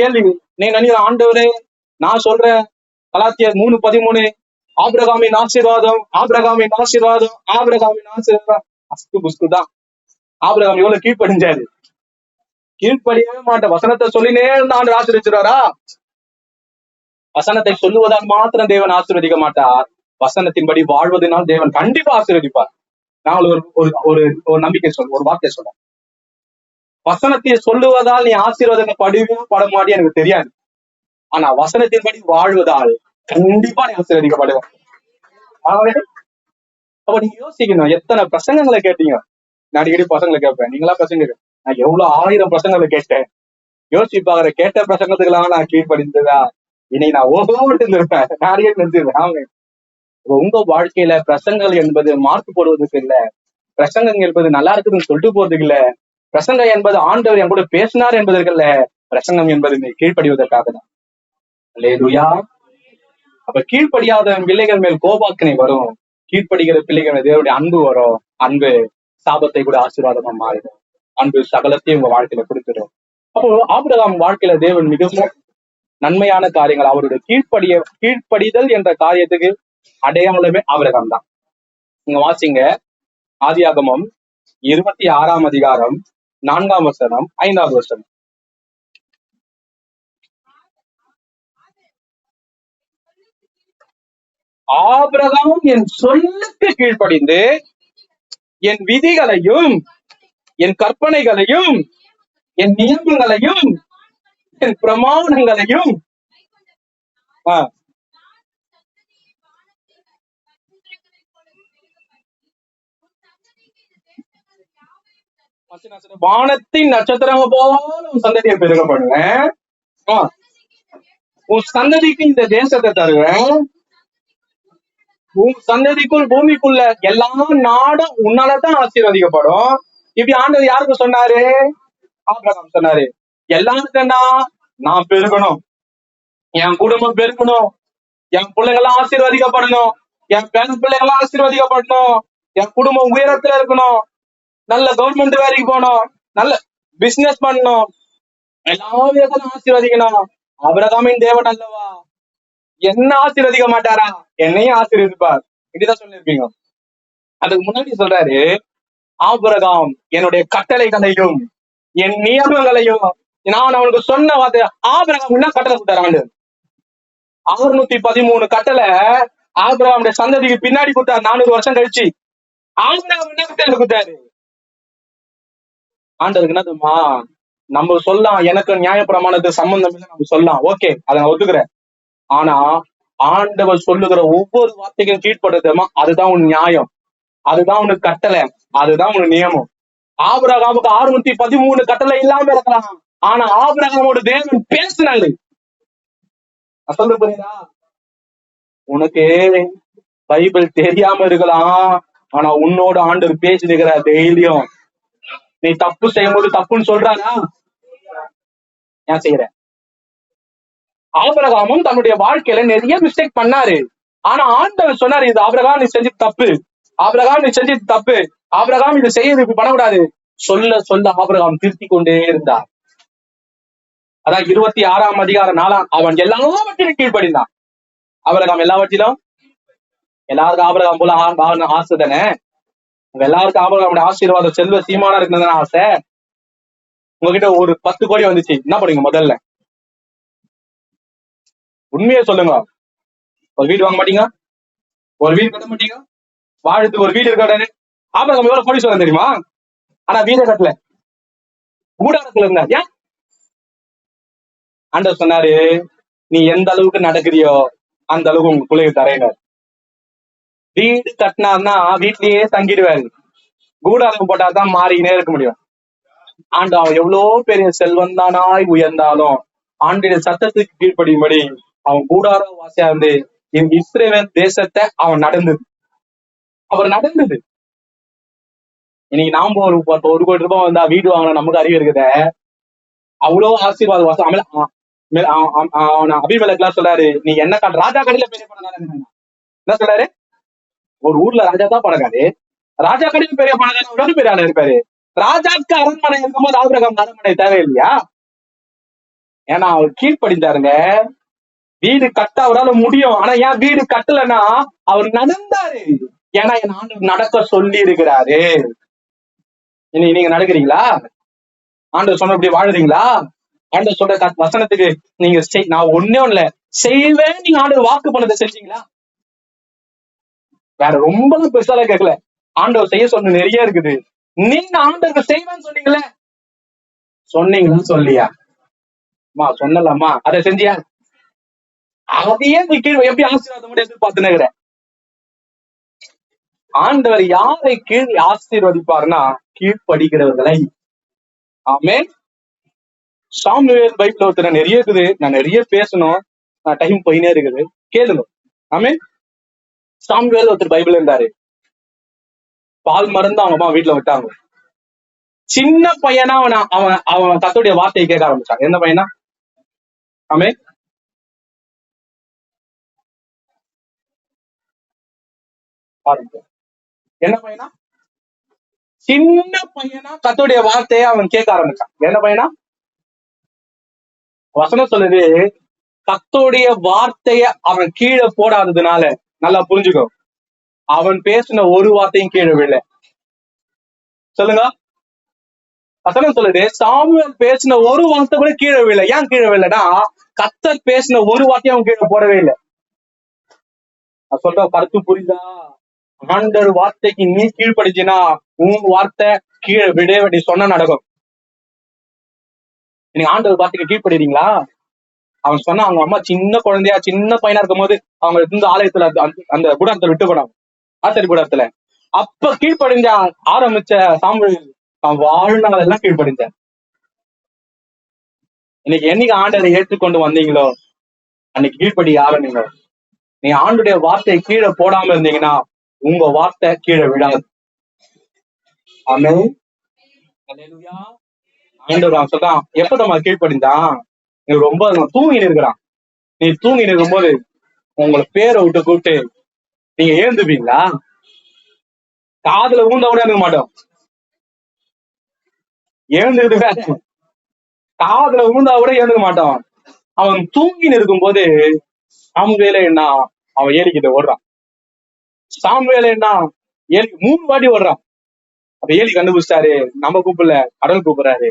கேள்வி நீங்க நினைக்கிற ஆண்டவரே நான் சொல்றேன் கலாத்தியர் 3:13 ஆபிரகாமின் ஆசீர்வாதம், ஆபிரகாமின் ஆசீர்வாதம், ஆபிரகாமின் ஆசீர்வாதம். அஸ்து புஸ்துதான். ஆபிரகாம் எவ்வளவு கீழ்ப்படிஞ்சாரு? கீழ்ப்படியவே மாட்டேன். வசனத்தை சொல்லினே இருந்த ஆண்டவர் ஆசீர்வதிச்சிருவாரா? வசனத்தை சொல்லுவதால் மாத்திரம் தேவன் ஆசீர்வதிக்க மாட்டார். வசனத்தின்படி வாழ்வதனால் தேவன் கண்டிப்பா ஆசீர்வதிப்பார். நான் ஒரு நம்பிக்கை சொல்றேன், ஒரு வார்த்தை சொல்றேன். வசனத்தை சொல்லுவதால் நீ ஆசீர்வாதப்படுவியா பட மாட்டே எனக்கு தெரியாது. ஆனா வசனத்தின்படி வாழ்வதால் கண்டிப்பா நீ ஆசீர்வதிக்கப்படுவேன். அப்ப நீங்க யோசிக்கணும், எத்தனை பிரசங்கங்களை கேட்டீங்க? நான் அடிக்கடி பசங்களை கேட்பேன், நீங்களா பசங்க, நான் எவ்வளவு 1000 பிரசங்களை கேட்டேன். யோசிச்சு பாக்குற, கேட்ட பிரசங்கத்துக்கெல்லாம் நான் கீழ்ப்படிந்ததா? இன்னைக்கு நான் ஓட்டு இருப்பேன். நான் அடிக்கடி நினைச்சிருக்கேன். உங்க வாழ்க்கையில பிரசங்கங்கள் என்பது மார்க் போடுவதற்கு இல்ல, பிரசங்கம் என்பது நல்லா இருக்குதுன்னு சொல்லிட்டு போறதுக்கு இல்ல, பிரசங்கம் என்பது ஆண்டவர் என் கூட பேசினார் என்பதற்கு இல்ல, பிரசங்கம் என்பது நீ கீழ்ப்படிவதற்காக தான். அல்லேலூயா. அப்ப கீழ்ப்படியாத பிள்ளைகள் மேல் கோபாக்கினை வரும், கீழ்ப்படுகிற பிள்ளைகள் தேவனுடைய அன்பு வரும். அன்பு சாபத்தை கூட ஆசீர்வாதமா மாறிடும். அன்பு சகலத்தையும் உங்க வாழ்க்கையில கொடுத்துடும். அப்போ ஆபிரகாம் வாழ்க்கையில தேவன் மிகவும் நன்மையான காரியங்கள், அவருடைய கீழ்ப்படிதல் என்ற காரியத்துக்கு அடையாளமே ஆபிரகாம் தான். நீங்க வாசிங்க, ஆதியாகமம் 26ஆம் அதிகாரம் 4ஆம் வசனம் 5வது வசனம். ஆபிரகாம் என் சொல்லுக்கு கீழ்ப்படிந்து என் விதிகளையும் என் கற்பனைகளையும் என் நியமங்களையும் என் பிரமாணங்களையும் வானத்தின் நட்சத்திரம் போல உன் சந்ததியை பெருக பண்ணுவேன். உன் சந்ததிக்கு இந்த தேசத்தை தருவேன். உன் சந்ததிக்குள் பூமிக்குள்ள எல்லா நாடும் உன்னாலதான் ஆசீர்வதிக்கப்படும். இப்படி ஆண்டவர் யாருக்கு சொன்னாரு? ஆபிரகாம் சொன்னாரு. எல்லாருக்குன்னா நான் பெருகணும், என் குடும்பம் பெருகணும், என் பிள்ளைங்களாம் ஆசீர்வதிக்கப்படணும், என் பெண் பிள்ளைங்களாம் ஆசீர்வதிக்கப்படணும், என் குடும்பம் உயரத்துல இருக்கணும், நல்ல கவர்மெண்ட் வேலைக்கு போகணும், நல்ல பிசினஸ் பண்ணணும், எல்லா விதத்திலும் ஆசீர்வதிக்கணும். ஆபிரகாமின் தேவன் அல்லவா, என்ன ஆசீர்வதிக்க மாட்டாரா? என்னையும் ஆசீர்வதிப்பார். இப்படிதான் சொல்லியிருப்பீங்க. அதுக்கு முன்னாடி சொல்றாரு, ஆபிரகாம் என்னுடைய கட்டளைகளையும் என் நியமங்களையும் நான் அவனுக்கு சொன்ன வார்த்தை. ஆபிரகாம் என்ன கட்டளை கொடுத்தாரு? ஆண்டு 613 கட்டளை ஆபிரகாமுடைய சந்ததிக்கு பின்னாடி கொடுத்தாரு. 400 வருஷம் கழிச்சு ஆபிரகாம் என்ன கட்டளை கொடுத்தாரு? ஆண்டவருக்கு என்ன தெரியுமா? நம்ம சொல்லலாம், எனக்கு நியாய பிரமாணத்துக்கு சம்பந்தம் இல்லை நம்ம சொல்லலாம், ஓகே, அதை நான் ஒத்துக்கிறேன். ஆனா ஆண்டவர் சொல்லுகிற ஒவ்வொரு வார்த்தைக்கும் கீழ்படுத்தமா, அதுதான் உன் நியாயம், அதுதான் உனக்கு கட்டளை, அதுதான் உனக்கு நியமம். ஆபிரகாமுக்கு 613 கட்டளை இல்லாம இருக்கலாம், ஆனா ஆபிரகாமோட தேவன் பேசினாரு. சொல்ல புரியுதா? உனக்கு பைபிள் தெரியாம இருக்கலாம், ஆனா உன்னோட ஆண்டவர் பேசினுக்கிற டெய்லியும். நீ தப்பு செய்யும் போது தப்புன்னு சொல்றாரா? ஏன் செய்யற? ஆபிரகாமும் தன்னுடைய வாழ்க்கையில நிறைய மிஸ்டேக் பண்ணாரு. ஆனா ஆண்டவர் சொன்னாரு, இது ஆபிரகாம் நீ செஞ்சது தப்பு, ஆபிரகாம் நீ செஞ்சது தப்பு, ஆபிரகாம் இது செய்யறது இப்படி பண்ணக்கூடாது. சொல்ல சொல்ல ஆபிரகாம் திருத்தி கொண்டே இருந்தார். அதான் 26ஆம் அதிகாரம் 4 அவன் எல்லாவற்றிலும் கீழ்ப்படிந்தான். ஆபிரகாம் எல்லாவற்றிலும், எல்லாருக்கும் ஆபிரகாம் போல ஆசை தானே? எல்லாருக்கும் ஆபிரகாமுடைய ஆசீர்வாதம் செல்வ சீமானா இருக்குன்னு ஆசை. உங்ககிட்ட ஒரு 10 கோடி வந்துச்சு, என்ன பண்ணுங்க? முதல்ல உண்மையை சொல்லுங்க. ஒரு வீடு வாங்க மாட்டீங்க, ஒரு வீடு கட்ட மாட்டீங்க, வாழ்த்துக்கு ஒரு வீடு இருக்காரு. ஆபிரகாம் எவ்வளவு கோடி சொல்ல தெரியுமா? ஆனா வீட கட்டல, கூடாரத்துல இருந்தா. ஏன்? ஆண்டவர் சொன்னாரு, நீ எந்த அளவுக்கு நடக்கிறியோ அந்த அளவுக்கு உங்க பிள்ளைங்க தரையினார். வீடு கட்டினார்னா வீட்லயே தங்கிடுவாரு, கூடாரம் போட்டாதான் மாறிக்கினே இருக்க முடியும். அவன் எவ்வளவு பெரிய செல்வம் தானாய் உயர்ந்தாலும் ஆண்டுடைய சத்தத்துக்கு கீழ்ப்படியும்படி அவன் கூடார வாசியா இருந்து இஸ்ரவேல் தேசத்தை அவன் அவர் நடந்தது. இன்னைக்கு நாம ஒரு 1 கோடி ரூபாய் வந்தா வீடு வாங்கலாம், நமக்கு அறிவு இருக்குத, அவ்வளவு ஆசீர்வாத வாசம். அபிமேலெக்லாம் சொல்றாரு, நீ என்ன காட்டு ராஜா கடையில பெரிய பணக்காரன். என்ன சொல்றாரு? ஒரு ஊர்ல ராஜா தான் பணக்காரு, ராஜா கடையில பெரிய பணக்காரன் பெரிய ஆளு இருப்பாரு. ராஜாக்கு அரண்மனை இருக்கும்போது ஆபிரகாம் அரண்மனை தேவையில்லையா? ஏன்னா அவர் கீழ்ப்படிந்தாருங்க. வீடு கட்ட அவரால் முடியும், ஆனா ஏன் வீடு கட்டலன்னா அவர் நடந்தாரு. ஏன்னா என் ஆண்டவர் நடக்க சொல்லி இருக்கிறாரு. நீங்க நடக்கிறீங்களா? ஆண்டவர் சொன்னபடி வாழுறீங்களா? ஆண்டவர் சொல்ற வசனத்துக்கு நீங்க நான் ஒன்னே ஒண்ணுல செய்வேன், நீங்க ஆண்டவர் வாக்கு பண்ணதை செஞ்சீங்களா? வேற ரொம்ப பெருசால கேட்கல, ஆண்டவர் செய்ய சொன்ன நிறைய இருக்குது. நீங்க ஆண்டவருக்கு செய்வேன்னு சொன்னீங்களே, சொன்னீங்களா? சொல்லியா? சொன்னலாமா? அதை செஞ்சியா? அதையே நீ கீழ் எப்படி ஆசீர்வாதம் எதிர்பார்த்துனுங்கிற? ஆண்டவர் யாரை கீழ் ஆசீர்வதிப்பார்னா கீழ்படிக்கிறவர்களை. ஆமென். சாமுவேல் பைபிள் ஒருத்தர் நிறைய இருக்குது, நான் நிறைய பேசணும், டைம் போயினே இருக்குது, கேளுங்க. ஆமென். சாமுவேல் ஒருத்தர் பைபிள் இருந்தாரு, பால் மருந்து அவங்க அம்மா வீட்டுல விட்டாங்க. சின்ன பையனா அவன் கர்த்தருடைய வார்த்தையை கேட்க ஆரம்பிச்சான். எந்த பையனா? ஆமென். என்ன பையனா? சின்ன பையனா கர்த்தருடைய வார்த்தையை அவன் கேட்க ஆரம்பிச்சான். என்ன பையனா? வசனம் சொல்லுது, கர்த்தருடைய வார்த்தைய அவன் கீழே போடாததுனால, நல்லா புரிஞ்சுக்கோ, அவன் பேசின ஒரு வார்த்தையும் கீழே விழல. சொல்லுங்க. வசனம் சொல்லுது, சாமுவேல் பேசின ஒரு வார்த்தை கூட கீழே விழல. ஏன் கீழே விழலன்னா, கர்த்தர் பேசின ஒரு வார்த்தையும் அவன் கீழே போடவே இல்லை. நான் சொல்ற கருத்து புரியுதா? ஆண்டவர் வார்த்தைக்கு நீ கீழ்படிச்சினா உன் வார்த்தை கீழே விட வேண்டிய சொன்ன நடக்கும். நீங்க ஆண்டவர் வார்த்தைக்கு கீழ்படுறீங்களா? அவன் சொன்னா அவங்க அம்மா சின்ன குழந்தையா சின்ன பையனா இருக்கும் போது அவங்க இந்த ஆலயத்துல அந்த கூடாரத்துல விட்டு போனாங்க, ஆச்சரிய கூடாரத்துல. அப்ப கீழ்படிஞ்ச ஆரம்பிச்ச சாமுவேல் அவன் வாழ்நாள் எல்லாம் கீழ்படிஞ்ச. இன்னைக்கு என்னைக்கு ஆண்டரை ஏற்றுக்கொண்டு வந்தீங்களோ அன்னைக்கு கீழ்படி ஆரம்பிங்க. நீ ஆண்டுடைய வார்த்தையை கீழே போடாம இருந்தீங்கன்னா உங்க வார்த்தை கீழே விடாது. ஆமென். அல்லேலூயா. ஆண்டவர் அவன் சொல்றான், எப்ப நம்ம கீழ்படிந்தான்? நீ ரொம்ப தூங்கி இருக்கிறான். நீ தூங்கி நிற்கும் போது உங்களை பேரை விட்டு கூப்பிட்டு நீங்க ஏந்துப்பீங்களா? காதுல ஊந்த கூட இருக்க மாட்டோம். ஏந்துக்கிட்டு வேற, காதுல ஊந்தா கூட ஏந்துக்க மாட்டான். அவன் தூங்கி இருக்கும் போது சாமுவேலே என்ன, அவன் ஏலிக்கிட்ட ஓடுறான். சாமுவேலே என்ன, ஏலி 3 வாட்டி ஓடுறான். அப்ப ஏலி கண்டுபிடிச்சாரு, நம்ம கூப்பிடல, கடவுள் கூப்பிடுறாரு.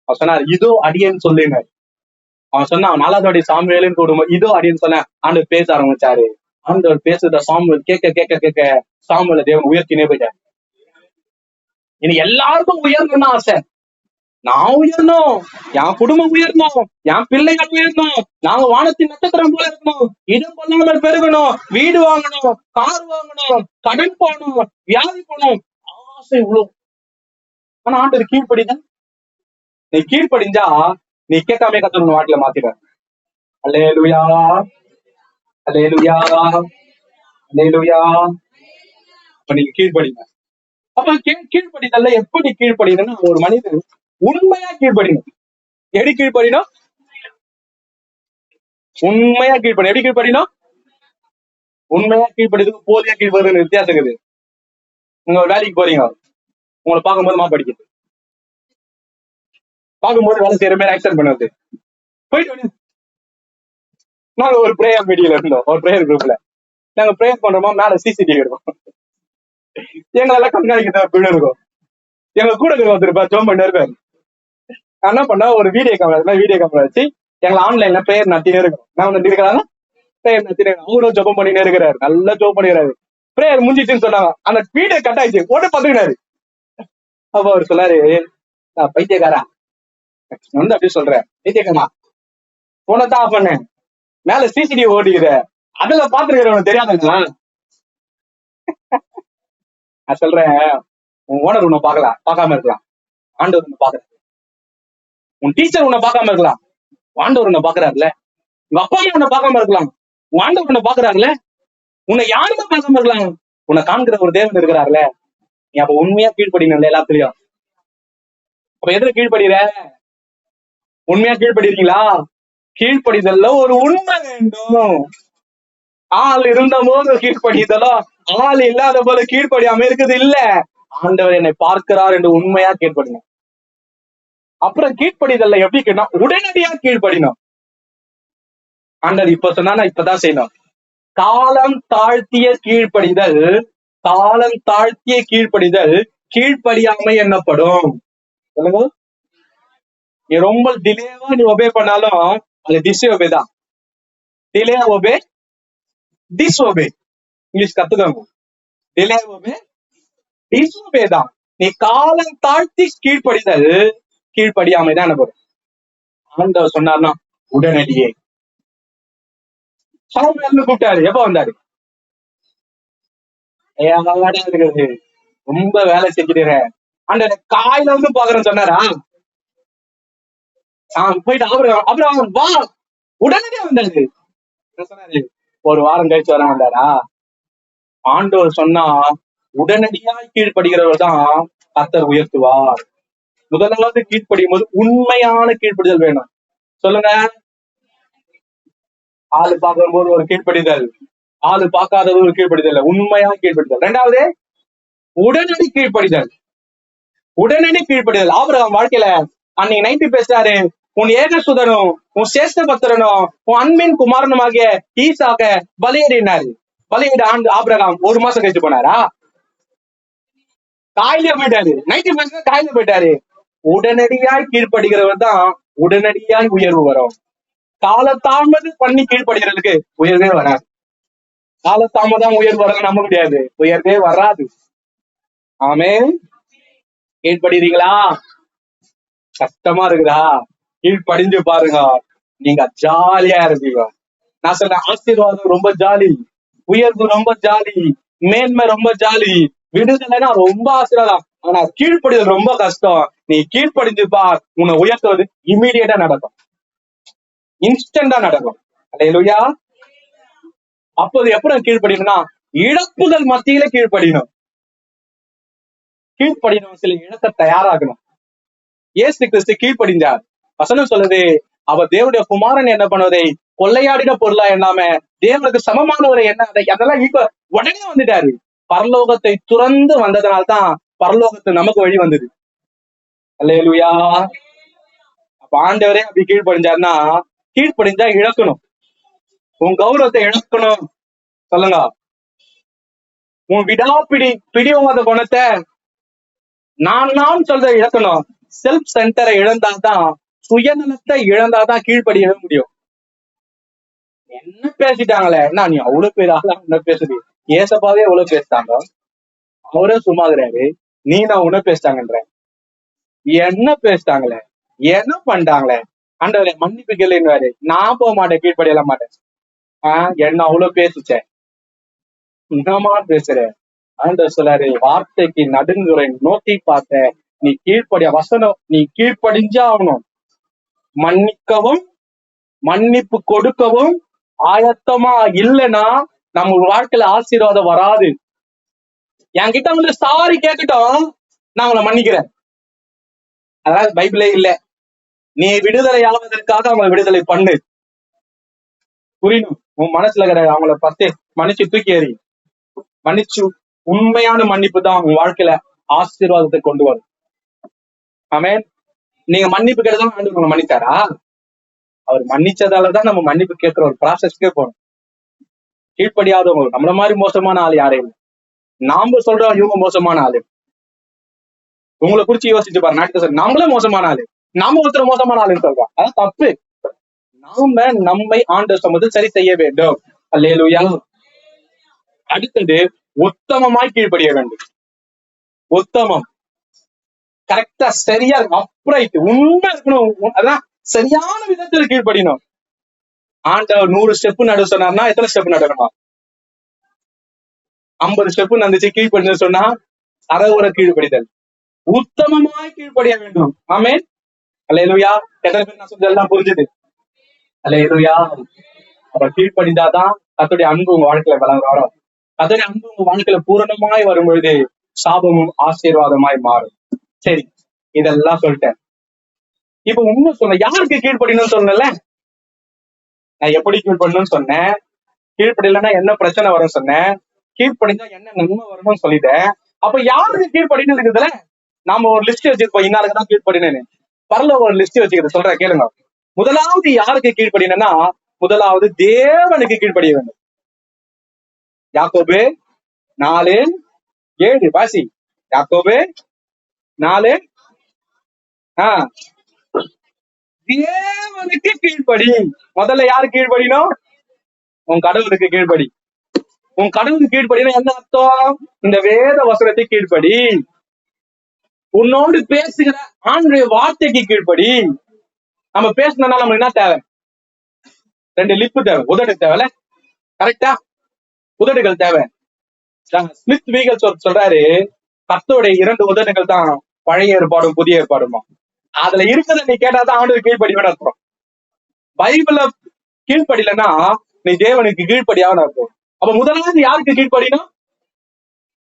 அவன் சொன்னாரு, இதோ அடியேன்னு சொல்லுங்க. அவன் சொன்னான் 4வது வாட்டி சாமுவேலுன்னு கூடும்போது இதோ அடியேன்னு சொன்ன. ஆண்டவர் பேச ஆரம்பிச்சாரு. ஆண்டவர் பேசுறத சாமுவேல் கேட்க கேட்க கேட்க சாமுவேல தேவன் உயர்த்தினே போயிட்டார். இனி எல்லாருக்கும் உயரணும்னு ஆசை. நான் உயரணும், என் குடும்பம் உயரணும், என் பிள்ளைகள் உயரணும், நாங்க வானத்தின் நட்சத்திரம் போல இருக்கணும், இடம் கொள்ளாமல் பெருகணும், வீடு வாங்கணும், கார் வாங்கணும், கடன் போகணும், வியாதி போகணும், ஆசை இவ்வளவு. ஆனா ஆண்டவர் கீழ்ப்படிதான். நீ கீழ்ப்படிஞ்சா நீ கேட்காம கத்தர் வாட்டில மாத்திட. அல்லேலூயா, அல்லேலூயா, அல்லேலூயா. அப்ப நீங்க கீழ்ப்படிங்க. அப்ப கீழ்ப்படிதல்ல எப்படி கீழ்ப்படினா, ஒரு மனிதன் உண்மையா கீழ்ப்படிணும். எப்படி கீழ்ப்படிணும்? உண்மையா கீழ்ப்படி. எப்படி கீழ்ப்படிணும்? உண்மையா கீழ்ப்படிதுக்கு போலியா கீழ்ப்படுறது வித்தியாசம் இருக்குது. நீங்க ஒரு வேலைக்கு போறீங்க, உங்களை பார்க்கும்போது மா படிக்குது, பார்க்கும்போது வேலை செய்யற மாதிரி ஆக்சன் பண்ணுறது, போயிட்டு நாங்க ஒரு பிரேயர் மீடியில இருந்தோம், ஒரு பிரேயர் குரூப்ல நாங்க பிரேயர் பண்றோமா, மேல சிசிடிவி இருக்கும், எங்களெல்லாம் கண்காணிக்கிற பிள்ளை இருக்கும். எங்க கூட வந்துருப்பா ஜோம் பண்ண இருப்பாரு. நான் என்ன பண்ண, ஒரு வீடியோ கேமரா வச்சு எங்களை ஆன்லைன்ல பிரேயர் நடத்தினே இருக்கும். நான் ஒண்ணு இருக்கிறாங்க பிரேயர் நடத்தினே, அவரும் ஜோபம் பண்ணினே இருக்கிறாரு, நல்லா ஜோப் பண்ணிக்கிறாரு. பிரேயர் முடிஞ்சிச்சுன்னு சொன்னாங்க, அந்த வீடியோ கட் ஆயிடுச்சு, ஓட்டு பாத்துக்கினாரு. அப்ப அவர் சொன்னாரு, பைத்தியக்காரா வந்து அப்படி சொல்றேன், பைத்தியக்காரா போனதான் ஆஃப் பண்ணேன், மேல சிசிடிவி ஓடிக்குது, அதுல பாத்துருக்கிறவனுக்கு தெரியாதுங்களா? நான் சொல்றேன், உன் ஓனர் உன்னை பார்க்காம இருக்கலாம், ஆண்டவர் உன்னை பாக்குறாரு. உன் டீச்சர் உன்னை பார்க்காம இருக்கலாம், ஆண்டவர் உன்னை பாக்குறாருல. உங்க அப்பா அம்மா உன்னை பார்க்காம இருக்கலாம், ஆண்டவர் உன்னை பாக்குறாருல. உன்னை யாருமே பார்க்காம இருக்கலாம், உன்னை காண்கிற ஒரு தேவன் இருக்கிறாருல. நீ அப்ப உண்மையா கீழ்படினு எல்லாத்துலயும். அப்ப எதுல கீழ்படுகிற? உண்மையா கீழ்படுறீங்களா? கீழ்படிதல்ல ஒரு உண்மை வேண்டும். ஆள் இருந்த போது கீழ்படிதலோ, ஆள் இல்லாத போது கீழ்படியாம இருக்குது இல்ல. ஆண்டவர் என்னை பார்க்கிறார் என்று உண்மையா கீழ்படினோம். அப்புறம் கீழ்படிதல்ல எப்படி கேட்டோம், உடனடியா கீழ்படினோம். ஆண்டவர் இப்ப சொன்னா இப்பதான் செய்யணும். காலம் தாழ்த்திய கீழ்ப்படிதல், காலம் தாழ்த்திய கீழ்ப்படிதல் கீழ்ப்படியாமை என்னப்படும். சொல்லுங்க. நீ ரொம்ப டிலேவா நீ ஒபே பண்ணாலும் அது டிஸ்ஒபே தான். Delay obey, disobey. இங்கிலீஷ் கத்துக்கோங்க. டிலே ஒபே, டிஸ்ஒபே தான். நீ காலம் தாழ்த்தி கீழ்ப்படிதல் கீழ்ப்படியாமை தான் என்னப்படும். ஆண்டவர் சொன்னார்னா உடனடியே. சாமுவேல்னு கூப்பிட்டாரு, எப்ப வந்தாரு? இருக்கிறது ரொம்ப வேலை செஞ்சுட்டேன், அந்த காயில வந்து பாக்குறேன்னு சொன்னாரா? போயிட்டு அப்புறம் வா, உடனடியே வந்தாரு. சொன்னாரு ஒரு வாரம் கழிச்சு வர வந்தாரா? ஆண்டவர் சொன்னா உடனடியா கீழ்படுகிறவர் தான் கர்த்தர் உயர்த்துவார். முதலாவது கீழ்ப்படியும் போது உண்மையான கீழ்ப்படிதல் வேணும். சொல்லுங்க. ஆளு பார்க்கும் போது ஒரு கீழ்ப்படிதல், ஆளு பார்க்காதது ஒரு கீழ்ப்படிதல், உண்மையான கீழ்ப்படிதல். 2வது உடனடி கீழ்ப்படிதல். உடனடி கீழ்ப்படிதல். ஆபிரகாம் வாழ்க்கையில அன்னைக்கு நைட்டு பேசுறாரு, உன் ஏகசுதனும் உன் சேஷ்ட பத்திரனும் உன் அன்பின் குமாரனுமாகிய ஈசாக்க பலியிடினாரு. பலியிட ஆபிரகாம் 1 மாசம் கழிச்சு போனாரா? காயிலே போயிட்டாரு. நைட்டு பேசுற காயில போயிட்டாரு. உடனடியாய் கீழ்ப்படுகிறவர் தான் உடனடியாய் உயர்வு வரும். காலதாமதம் பண்ணி கீழ்ப்படுகிறதுக்கு உயர்வே வராது. காலதாமதம் உயர்வு வர நம்ப முடியாது, உயர்வே வராது. ஆமே, கீழ்படுறீங்களா? கஷ்டமா இருக்குதா? கீழ்படிஞ்சு பாருங்க, நீங்க ஜாலியா இருப்பீங்க. நான் சொல்றேன், ஆசீர்வாதம் ரொம்ப ஜாலி, உயர்வு ரொம்ப ஜாலி, மேன்மை ரொம்ப ஜாலி, விடுதலைன்னா ரொம்ப ஆசீர்வாதம். ஆனா கீழ்ப்படிதல் ரொம்ப கஷ்டம். நீ கீழ்ப்படிஞ்சு பார், உன்னை உயர்த்துவது இம்மீடியட்டா நடக்கும், இன்ஸ்டன்டா நடக்கும். அல்லேலூயா. அப்போது எப்படி கீழ்ப்படியணும்னா, இழப்புகள் மத்தியில கீழ்ப்படியணும். கீழ்ப்படியணும், சில இழக்க தயாராகணும். இயேசு கிறிஸ்து கீழ்ப்படிஞ்சார். வசனம் சொல்லுது, அவர் தேவனுடைய குமாரன் என்ன பண்ணுவதை கொள்ளையாடின பொருளா எண்ணாம தேவனுக்கு சமமானவரை என்ன அதெல்லாம் உடனே வந்துட்டாரு. பரலோகத்தை துறந்து வந்ததுனால்தான் பரலோகத்து நமக்கு வழி வந்தது. அல்லேலூயா. அப்ப ஆண்டவரே அப்படி கீழ்ப்படிஞ்சாருன்னா, கீழ்ப்படிஞ்சா இழக்கணும். உன் கௌரவத்தை இழக்கணும். சொல்லுங்க, உன் பிடிவாத குணத்தை, நான் சொல்றதை இழக்கணும். செல்ஃப் சென்டரை இழந்தாதான், சுயநலத்தை இழந்தாதான் கீழ்ப்படியவே முடியும். என்ன பேசிட்டாங்களே, என்ன நீ அவ்வளவு பேர் ஆளா என்ன பேசுது? ஏசப்பாவே எவ்வளவு பேசிட்டாங்க, அவரே சும்மாகிறாரு, நீ நான் உன்ன பேசிட்டாங்கன்ற. என்ன பேசிட்டாங்களே, என்ன பண்ணிட்டாங்களே, ஆண்டவரே மன்னிப்பு கேளுன்னு. நான் போக மாட்டேன், கீழ்ப்படியலாம் மாட்டேன். என்ன அவ்வளவு பேசிச்சேன், என்னமா பேசுற? ஆண்டவர் சொல்லாரு, வார்த்தைக்கு நடுங்குறை நோக்கி பார்த்த, நீ கீழ்ப்படிய வசனம், நீ கீழ்ப்படிஞ்சா ஆகணும். மன்னிக்கவும் மன்னிப்பு கொடுக்கவும் ஆயத்தமா இல்லைன்னா நம்ம வாழ்க்கையில ஆசீர்வாதம் வராது. என்கிட்ட வந்து சாரி கேட்கட்டும், நான் உங்களை மன்னிக்கிறேன், அதாவது பைபிளே இல்ல. நீ விடுதலை ஆவதற்காக அவங்களை விடுதலை பண்ணு. புரியணும், உன் மனசுல கிடையாது. அவங்கள பத்தே மன்னிச்சு தூக்கி ஏறி மன்னிச்சு, உண்மையான மன்னிப்பு தான் உன் வாழ்க்கையில ஆசீர்வாதத்தை கொண்டு வரும். ஆமென். நீங்க மன்னிப்பு கேட்டதான் ஆண்டவர் உங்களை மன்னிச்சாரா? அவர் மன்னிச்சதாலதான் நம்ம மன்னிப்பு கேட்கிற ஒரு ப்ராசஸ்க்கே போகணும். கீழ்ப்படியாதவங்க நம்மள மாதிரி மோசமான ஆள் யாரையும் இல்லை. நாம சொல்றோம் இவங்க மோசமான ஆளு. உங்களை குறிச்சு யோசிச்சு பாரு, நாட்டுக்கு நம்மளே மோசமான ஆளு, நாம ஒருத்தர் மோசமான ஆளுன்னு சொல்றோம். அதான் தப்பு. நாம நம்மை ஆண்டவர் சமூகத்தில் சரி செய்ய வேண்டும். அல்லேலூயா. அடுத்தது, உத்தமமாய் கீழ்ப்படிய வேண்டும். உத்தமம், கரெக்டா சரியா அப்ரைட், உண்மை இருக்கணும். அதான் சரியான விதத்தில் கீழ்ப்படியணும். ஆண்டவர் 100 ஸ்டெப் நடு சொன்னார்னா எத்தனை ஸ்டெப் நடக்கணும்? 50 ஸ்டெப் நடந்துச்சு கீழ்ப்படின்னு சொன்னா அறவுரை கீழ்ப்படிதல். உத்தமமாய் கீழ்ப்படிய வேண்டும். ஆமென். அல்லேலூயா. எத்தனை பேர் நான் சொல்றதெல்லாம் புரிஞ்சுது? அல்லேலூயா. அப்ப கீழ்ப்படிந்தாதான் கர்த்தருடைய அன்பு உங்க வாழ்க்கையில வரும். கர்த்தருடைய அன்பு உங்க வாழ்க்கையில பூரணமாய் வரும்பொழுது சாபமும் ஆசீர்வாதமாய் மாறும். சரி, இதெல்லாம் சொல்லிட்டேன். இப்ப உண்மை சொன்ன, யாருக்கு கீழ்ப்படினு சொன்னல, நான் எப்படி கீழ்ப்படணும்னு சொன்னேன், கீழ்ப்படியலன்னா என்ன பிரச்சனை வரும் சொன்னேன், கீழ்ப்படிஞ்சா என்ன நன்மை வரும்னு சொல்லிட்டேன். அப்ப யாருக்கு கீழ்ப்படினு இருக்குதுல, நாம ஒரு லிஸ்ட் வச்சிருப்போம், இன்னாருக்குதான் கீழ்ப்படினு. பரலோக ஒரு லிஸ்ட் வச்சுக்கிறது சொல்றேன் கேளுங்க. முதலாவது யாருக்கு கீழ்ப்படினா, முதலாவது தேவனுக்கு கீழ்ப்படிய வேண்டும். யாக்கோபு 4:7 வாசி. யாக்கோபு 4, தேவனுக்கு கீழ்ப்படி. முதல்ல யாரு கீழ்ப்படினோம்? உன் கடவுளுக்கு கீழ்ப்படி. உன் கடவுளுக்கு கீழ்ப்படினா என்ன அர்த்தம்? இந்த வேத வசனத்தை கீழ்ப்படி. உன்னோடு பேசுகிற ஆண்டுடைய வார்த்தைக்கு கீழ்ப்படி. நம்ம பேசணும்னா நம்மளுக்கு என்ன தேவை? 2 லிப்பு தேவை, உதடு தேவைல, கரெக்டா? உதடுகள் தேவை. ஸ்மித் வீகல் சொல்றாரு, கர்த்தருடைய 2 உதடுகள் தான் பழைய ஏற்பாடும் புதிய ஏற்பாடுமா. அதுல இருக்கிறத நீ கேட்டாதான் ஆண்டு கீழ்ப்படிவன்னு அர்த்தம். பைபிள கீழ்ப்படிலன்னா நீ தேவனுக்கு கீழ்ப்படியான்னு அர்த்தம். அப்ப முதலாவது யாருக்கு கீழ்ப்படினும்?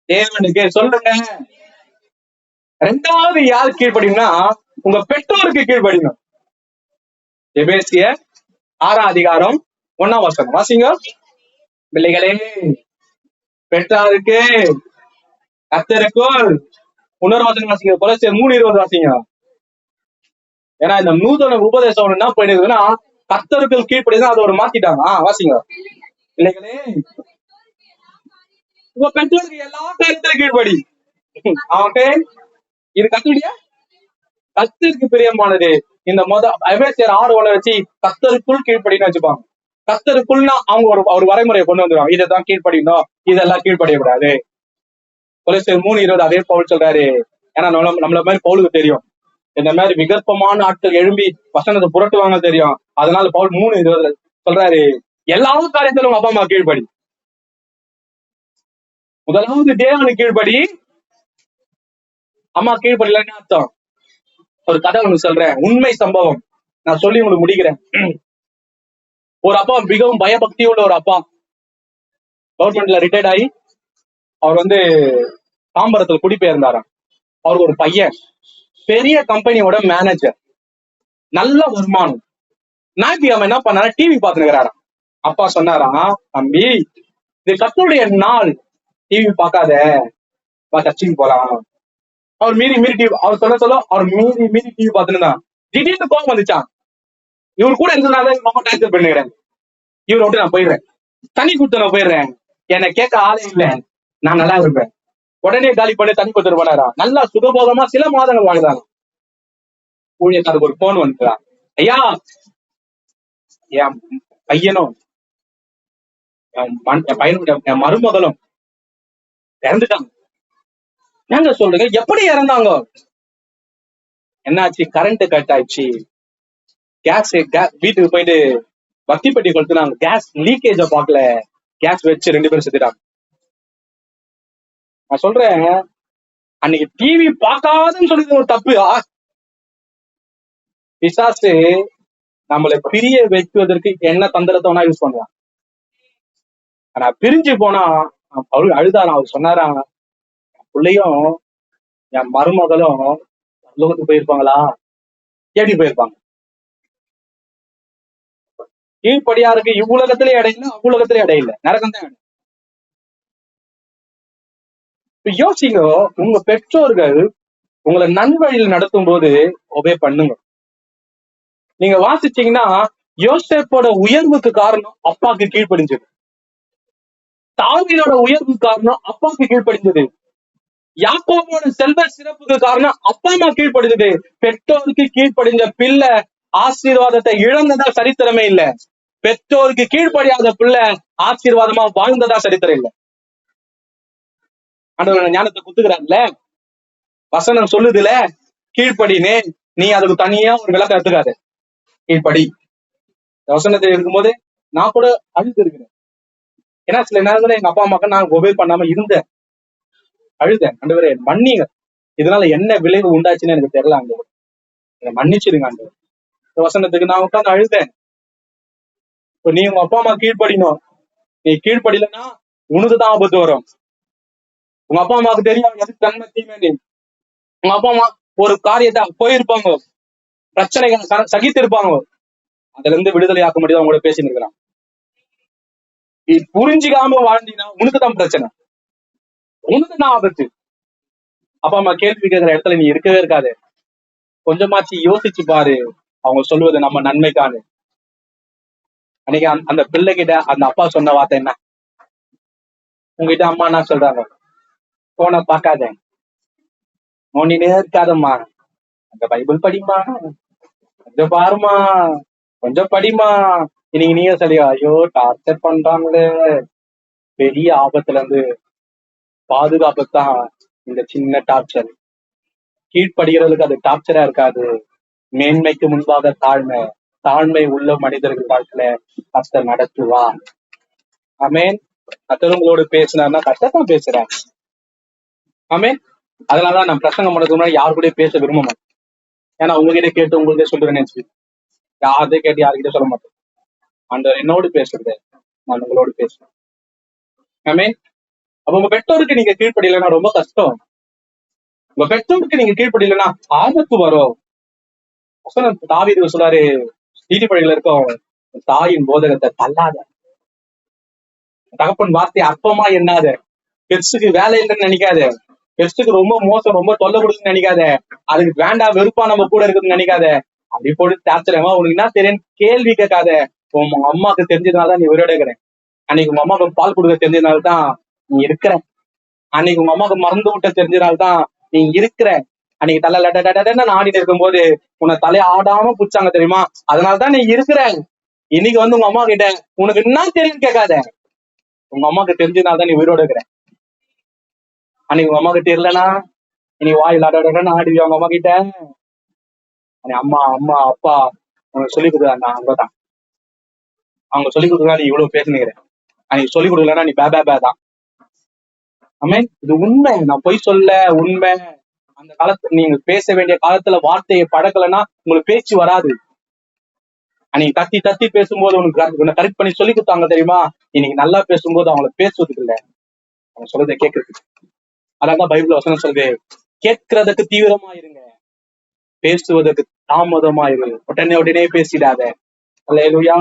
தேவனுக்கு. சொல்லுங்க. 2வது யாருக்கு கீழ்ப்படினா, உங்க பெற்றோருக்கு கீழ்ப்படினும். எபேசியர் 6:1 வாசிங்க. பிள்ளைகளே, பெற்றாருக்கு கர்த்தருக்குள். இன்னொரு வசனம் வாசிங்க, கொலோசியர் 3:20 வாசிங்க. ஏன்னா இந்த நூதன உபதேசம் என்ன பண்ணிருக்குன்னா, கர்த்தருக்குள் கீழ்ப்படிதான் அது ஒரு மாத்திட்டாங்க. வாசிங்க. பிள்ளைகளே, உங்க பெற்றோருக்கு எல்லா காரியத்திலும் கீழ்ப்படி. இது கத்துடியா? கர்த்தருக்கு பிரியமானது. இந்த எபேசியர் 6 வச்சு கர்த்தருக்குள் கீழ்ப்படின்னு வச்சுப்பாங்க. கர்த்தருக்குள்னா அவங்க ஒரு வரைமுறையை கொண்டு வந்துருவாங்க. இதைதான் கீழ்ப்படியணும், இதெல்லாம் கீழ்ப்படியக்கூடாது. கொலோசியர் 3:20 அதே பவுல் சொல்றாரு. ஏன்னா நம்மள மாதிரி பவுலுக்கு தெரியும், இந்த மாதிரி விகற்பமான ஆட்கள் எழும்பி வசனத்தை புரட்டுவாங்க தெரியும். அதனால பவுல் 3:20 சொல்றாரு, எல்லா காரியத்திலும் உங்க அப்பா அம்மா கீழ்ப்படி. முதலாவது தேவனுக்கு கீழ்ப்படி. அம்மா கீழ்ப்படிலன்னு அர்த்தம். ஒரு கதை ஒண்ணு சொல்றேன், உண்மை சம்பவம், நான் சொல்லி உங்களுக்கு முடிக்கிறேன். ஒரு அப்பா, மிகவும் பயபக்தி உள்ள ஒரு அப்பா, கவர்மெண்ட்ல ரிட்டையர்ட் ஆகி அவர் தாம்பரத்துல குடிபெயர்ந்தாராம். அவருக்கு ஒரு பையன், பெரிய கம்பெனியோட மேனேஜர், நல்ல வருமானம். ஞாயிற்றுக்கிழமை என்ன பண்ணாரா, டிவி பாத்துக்கிறாராம். அப்பா சொன்னாராம், தம்பி இது கர்த்தருடைய நாள், டிவி பார்க்காத, சர்ச்சுக்கு போலாம். அவர் மீறி டிவி, அவர் சொல்ல அவர் மீறி டிவி பார்த்துன்னு திடீர்னு கோபம் வந்துச்சான். இவர் கூட இருந்ததுனால ரொம்ப டார்ச்சர் பண்ணுகிறேன், இவரை விட்டு நான் போயிடுறேன், தனி கொடுத்து நான் போயிடுறேன், என்னை கேட்க ஆளே இல்லை, நான் நல்லா இருப்பேன். உடனே காலி பண்ணி தனி கொடுத்துட்டு போனாரா. நல்லா சுகபோகமா சில மாதங்கள் வாழ்ந்தாங்க. ஊழியக்காரருக்கு ஒரு போன் வந்துட்டான், ஐயா என் பையனும் என் பையனுடைய என் மருமகளும் இறந்துட்டாங்க. ஏங்க சொல்றீங்க, எப்படி இறந்தாங்க? என்னாச்சு, கரண்ட் கட் ஆயிடுச்சு, கேஸ் வீட்டுக்கு போயிட்டு பக்தி பெட்டி கொடுத்துனாங்க, கேஸ் லீக்கேஜ பாக்கல, கேஸ் வச்சு 2 பேரும் செத்துட்டாங்க. நான் சொல்றேன், அன்னைக்கு டிவி பார்க்காதுன்னு சொல்லிது ஒரு தப்பு. பிசாசு நம்மளை பிரிய வைக்குவதற்கு என்ன தந்திரத்தை வேணா யூஸ் பண்ணுவான். ஆனா பிரிஞ்சு போனா அவரு அழுதாராம். அவர் சொன்னாராம், என் பிள்ளையும் என் மருமகளும் உலகத்துக்கு போயிருப்பாங்களா, எப்படி போயிருப்பாங்க? கீழ்படியாருக்கு இவ்வுலகத்திலே இடையில, அவ்வுலகத்திலே இடையில, நரகம் தான். யோசிங்க, உங்க பெற்றோர்கள் உங்களை நன்வழியில் நடத்தும் போது ஒபே பண்ணுங்க. நீங்க வாசிச்சீங்கன்னா, யோசேப்போட உயர்வுக்கு காரணம் அப்பாக்கு கீழ்ப்படிஞ்சது. தாவீதோட உயர்வுக்கு காரணம் அப்பாக்கு கீழ்ப்படிஞ்சது. யாக்கோபோட செல்வ சிறப்புக்கு காரணம் அப்பா அம்மா கீழ்ப்படிஞ்சது. பெற்றோருக்கு கீழ்ப்படிஞ்ச பிள்ளை ஆசீர்வாதத்தை இழந்ததா சரித்திரமே இல்ல. பெற்றோருக்கு கீழ்ப்படியாத பிள்ளை ஆசீர்வாதமா வாழ்ந்ததா சரித்திரம் இல்ல. ஆண்டவர் ஞானத்தை குத்துக்கிறான்ல, வசனம் சொல்லுதுல, கீழ்ப்படினே, நீ அதுக்கு தனியா ஒரு விளக்கம் எடுத்துக்காது, கீழ்ப்படி. வசனத்தை இருக்கும்போது நான் கூட அழுது இருக்கிறேன். ஏன்னா சில நேரத்துல எங்க அப்பா அம்மாக்கு நான் ஒபே பண்ணாம இருந்தேன், அழுதேன். ஆண்டவரே மன்னிங்க, இதனால என்ன விளைவு உண்டாச்சுன்னு எனக்கு தெரியல, ஆண்டவர் என்னை மன்னிச்சிருங்க ஆண்டவர். இந்த வசனத்துக்கு நான் உட்காந்து அழுதேன். இப்ப நீ உங்க அப்பா அம்மா கீழ்ப்படினோம், நீ கீழ்ப்படிலன்னா உனக்குதான் ஆபத்து வரும். உங்க அப்பா அம்மாவுக்கு தெரியும் எதுக்கு நன்மை தீமை. உங்க அப்பா அம்மா ஒரு காரியத்தை போயிருப்பாங்க, பிரச்சனைகள் சகித்து இருப்பாங்க, அதுல இருந்து விடுதலை ஆக்க முடியாது. அவங்களோட பேசின்னு இருக்கிறான். நீ புரிஞ்சுக்காம வாழ்ந்தீங்கன்னா உனக்குதான் பிரச்சனை, உனக்குதான் ஆபத்து. அப்பா அம்மா கேள்வி கேட்கிற இடத்துல நீ இருக்கவே இருக்காது. கொஞ்சமாச்சு யோசிச்சு பாரு, அவங்க சொல்லுவது நம்ம நன்மைக்கானு. அன்னைக்கு அந்த பிள்ளைகிட்ட அந்த அப்பா சொன்ன வார்த்தை என்ன? உங்ககிட்ட அம்மா என்ன சொல்றாங்க? போன பார்க்காத, நோண்டினே இருக்காதம்மா, அந்த பைபிள் படிமா, கொஞ்சம் பாருமா, கொஞ்சம் படிமா. இன்னைக்கு நீங்க சொல்லியா, ஐயோ டார்ச்சர் பண்றாங்களே. பெரிய ஆபத்துல இருந்து பாதுகாப்பு தான் இந்த சின்ன டார்ச்சர். கீழ்ப்படுகிறதுக்கு அது டார்ச்சரா இருக்காது. மேன்மைக்கு முன்பாக தாழ்மை, தாழ்மை உள்ள மனிதர்கள் வாழ்க்கையில கஷ்டம் நடத்துவான். ஆமேன். கர்த்தர் பேசினார்னா கஷ்டத்தான் பேசுறேன். ஆமேன். அதனாலதான் நான் பிரசங்கம் பண்ணதுக்கு முன்னாடி யாரு கூட பேச விரும்ப மாட்டேன். ஏன்னா உங்ககிட்ட கேட்டு உங்கள்கிட்ட சொல்றேன்னு நினைச்சு யாரதே கேட்டு யாருக்கிட்ட சொல்ல மாட்டேன். ஆண்டவர் என்னோடு பேசுறது, நான் உங்களோடு பேசுறேன். ஆமேன். அப்ப உங்க பெற்றோருக்கு நீங்க கீழ்ப்படியலைன்னா ரொம்ப கஷ்டம். உங்க பெற்றோருக்கு நீங்க கீழ்ப்படியலைன்னா ஆபத்து வரும். தாவீது சொல்றாரு, நீதிபதிகள் இருக்கும், தாயின் போதகத்தை தள்ளாத, தகப்பன் வார்த்தை அற்பமா எண்ணாத, பெருசுக்கு வேலை இல்லைன்னு நினைக்காத, பெருசுக்கு ரொம்ப மோசம், ரொம்ப தொல்லை கொடுக்குன்னு நினைக்காத, அதுக்கு வேண்டாம் வெறுப்பா நம்ம கூட இருக்குன்னு நினைக்காத. அப்படி போட்டு தாச்சரமா உனக்கு என்ன தெரியும் கேள்வி கேட்காத. உங்க அம்மாவுக்கு தெரிஞ்சதுனாலதான் நீ உயிரோட இருக்கிறேன். அன்னைக்கு உங்க அம்மாவுக்கு பால் கொடுக்க தெரிஞ்சதுனால்தான் நீ இருக்கிற. அன்னைக்கு உங்க அம்மாவுக்கு மறந்து விட்ட தெரிஞ்சதுனால்தான் நீ இருக்கிற. அன்னைக்கு தலை லட்டன்னு ஆடிட்டு இருக்கும்போது உன்னை தலையை ஆடாம புடிச்சாங்க தெரியுமா? அதனாலதான் நீ இருக்கிற. இன்னைக்கு வந்து உங்க அம்மா கிட்ட உனக்கு என்ன தெரியும் கேட்காத. உங்க அம்மாக்கு தெரிஞ்சதுனாலதான் நீ உயிரோட இருக்கிற. அன்னைக்கு உங்க அம்மாக்கு தெரியலனா நீ வாய் லடன்னு ஆடுவியா உங்க அம்மா கிட்ட? அம்மா அம்மா அப்பா உனக்கு சொல்லி கொடுக்குறாங்க அங்கதான். அவங்க சொல்லி கொடுக்குறா நீ இவ்வளவு பேசுனீங்க. அன்னைக்கு சொல்லி கொடுக்கலன்னா நீ பே தான். இது உண்மை, நான் பொய் சொல்ல, உண்மை. அந்த காலத்துல நீங்க பேச வேண்டிய காலத்துல வார்த்தையை பழக்கலைன்னா உங்களுக்கு பேச்சு வராது. அன்னைக்கு தத்தி தத்தி பேசும்போது உனக்கு கரெக்ட் பண்ணி சொல்லி கொடுத்தாங்க தெரியுமா? இன்னைக்கு நல்லா பேசும்போது அவங்கள பேசுவதுக்கு இல்லை, அவங்க சொல்றதை கேட்கறதுக்கு. அதான் பைபிள் வசனம் சொல்லுது, கேட்கறதுக்கு தீவிரமா இருங்க, பேசுவதற்கு தாமதமா இருங்க, உடனே பேசிடாத. அல்லேலூயா.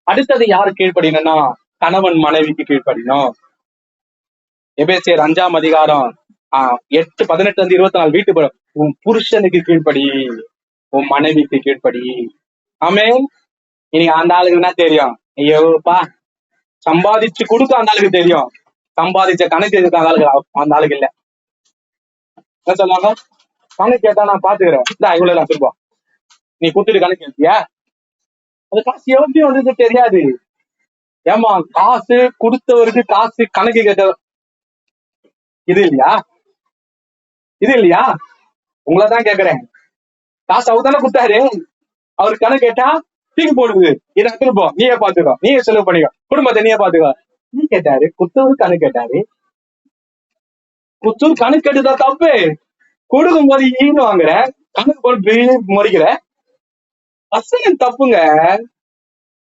அடுத்தது யாரு கீழ்ப்படினா, கணவன் மனைவிக்கு கீழ்ப்படினோம். எபேசியர் 5ஆம் அதிகாரம் 8:18-24 வீட்டு உன் புருஷனுக்கு கீழ்ப்படி, உன் மனைவிக்கு கீழ்ப்படி. ஆமென். இன்னைக்கு அந்த ஆளுக்கு என்ன தெரியும்? ஐயோப்பா, சம்பாதிச்சு கொடுக்க அந்த ஆளுக்கு தெரியும், சம்பாதிச்ச கணக்கு இருக்கு அந்த ஆளுக்கு இல்ல. என்ன சொல்லுவாங்க? கணக்கு கேட்டா நான் பாத்துக்கிறேன், இவ்வளவு நான் சொல்லுவோம், நீ குத்துட்டு கணக்கு கேட்டியா? அது காசு எப்படி வந்தது தெரியாது. ஏமா காசு கொடுத்தவருக்கு காசு கணக்கு கேட்ட இது இல்லையா? இது இல்லையா? உங்களதான் கேக்குறேன். காசு அவர் தானே கொடுத்தாரு, அவரு கணக்கு கேட்டா தூக்கி போடுது, இதை திருப்போம், நீயே பாத்துக்கோ, நீயே செலவு பண்ணிக்கோ, குடும்பத்தை நீயே பாத்துக்கோ. நீ கேட்டாரு, குத்தூர் கணக்கு கேட்டாரு. குத்தூர் கணக்கு கேட்டுதான் தப்பு. கொடுக்கும் போது ஈன்னு வாங்குற, கணக்கு போட்டு முறைக்கிற, அசைன் தப்புங்க.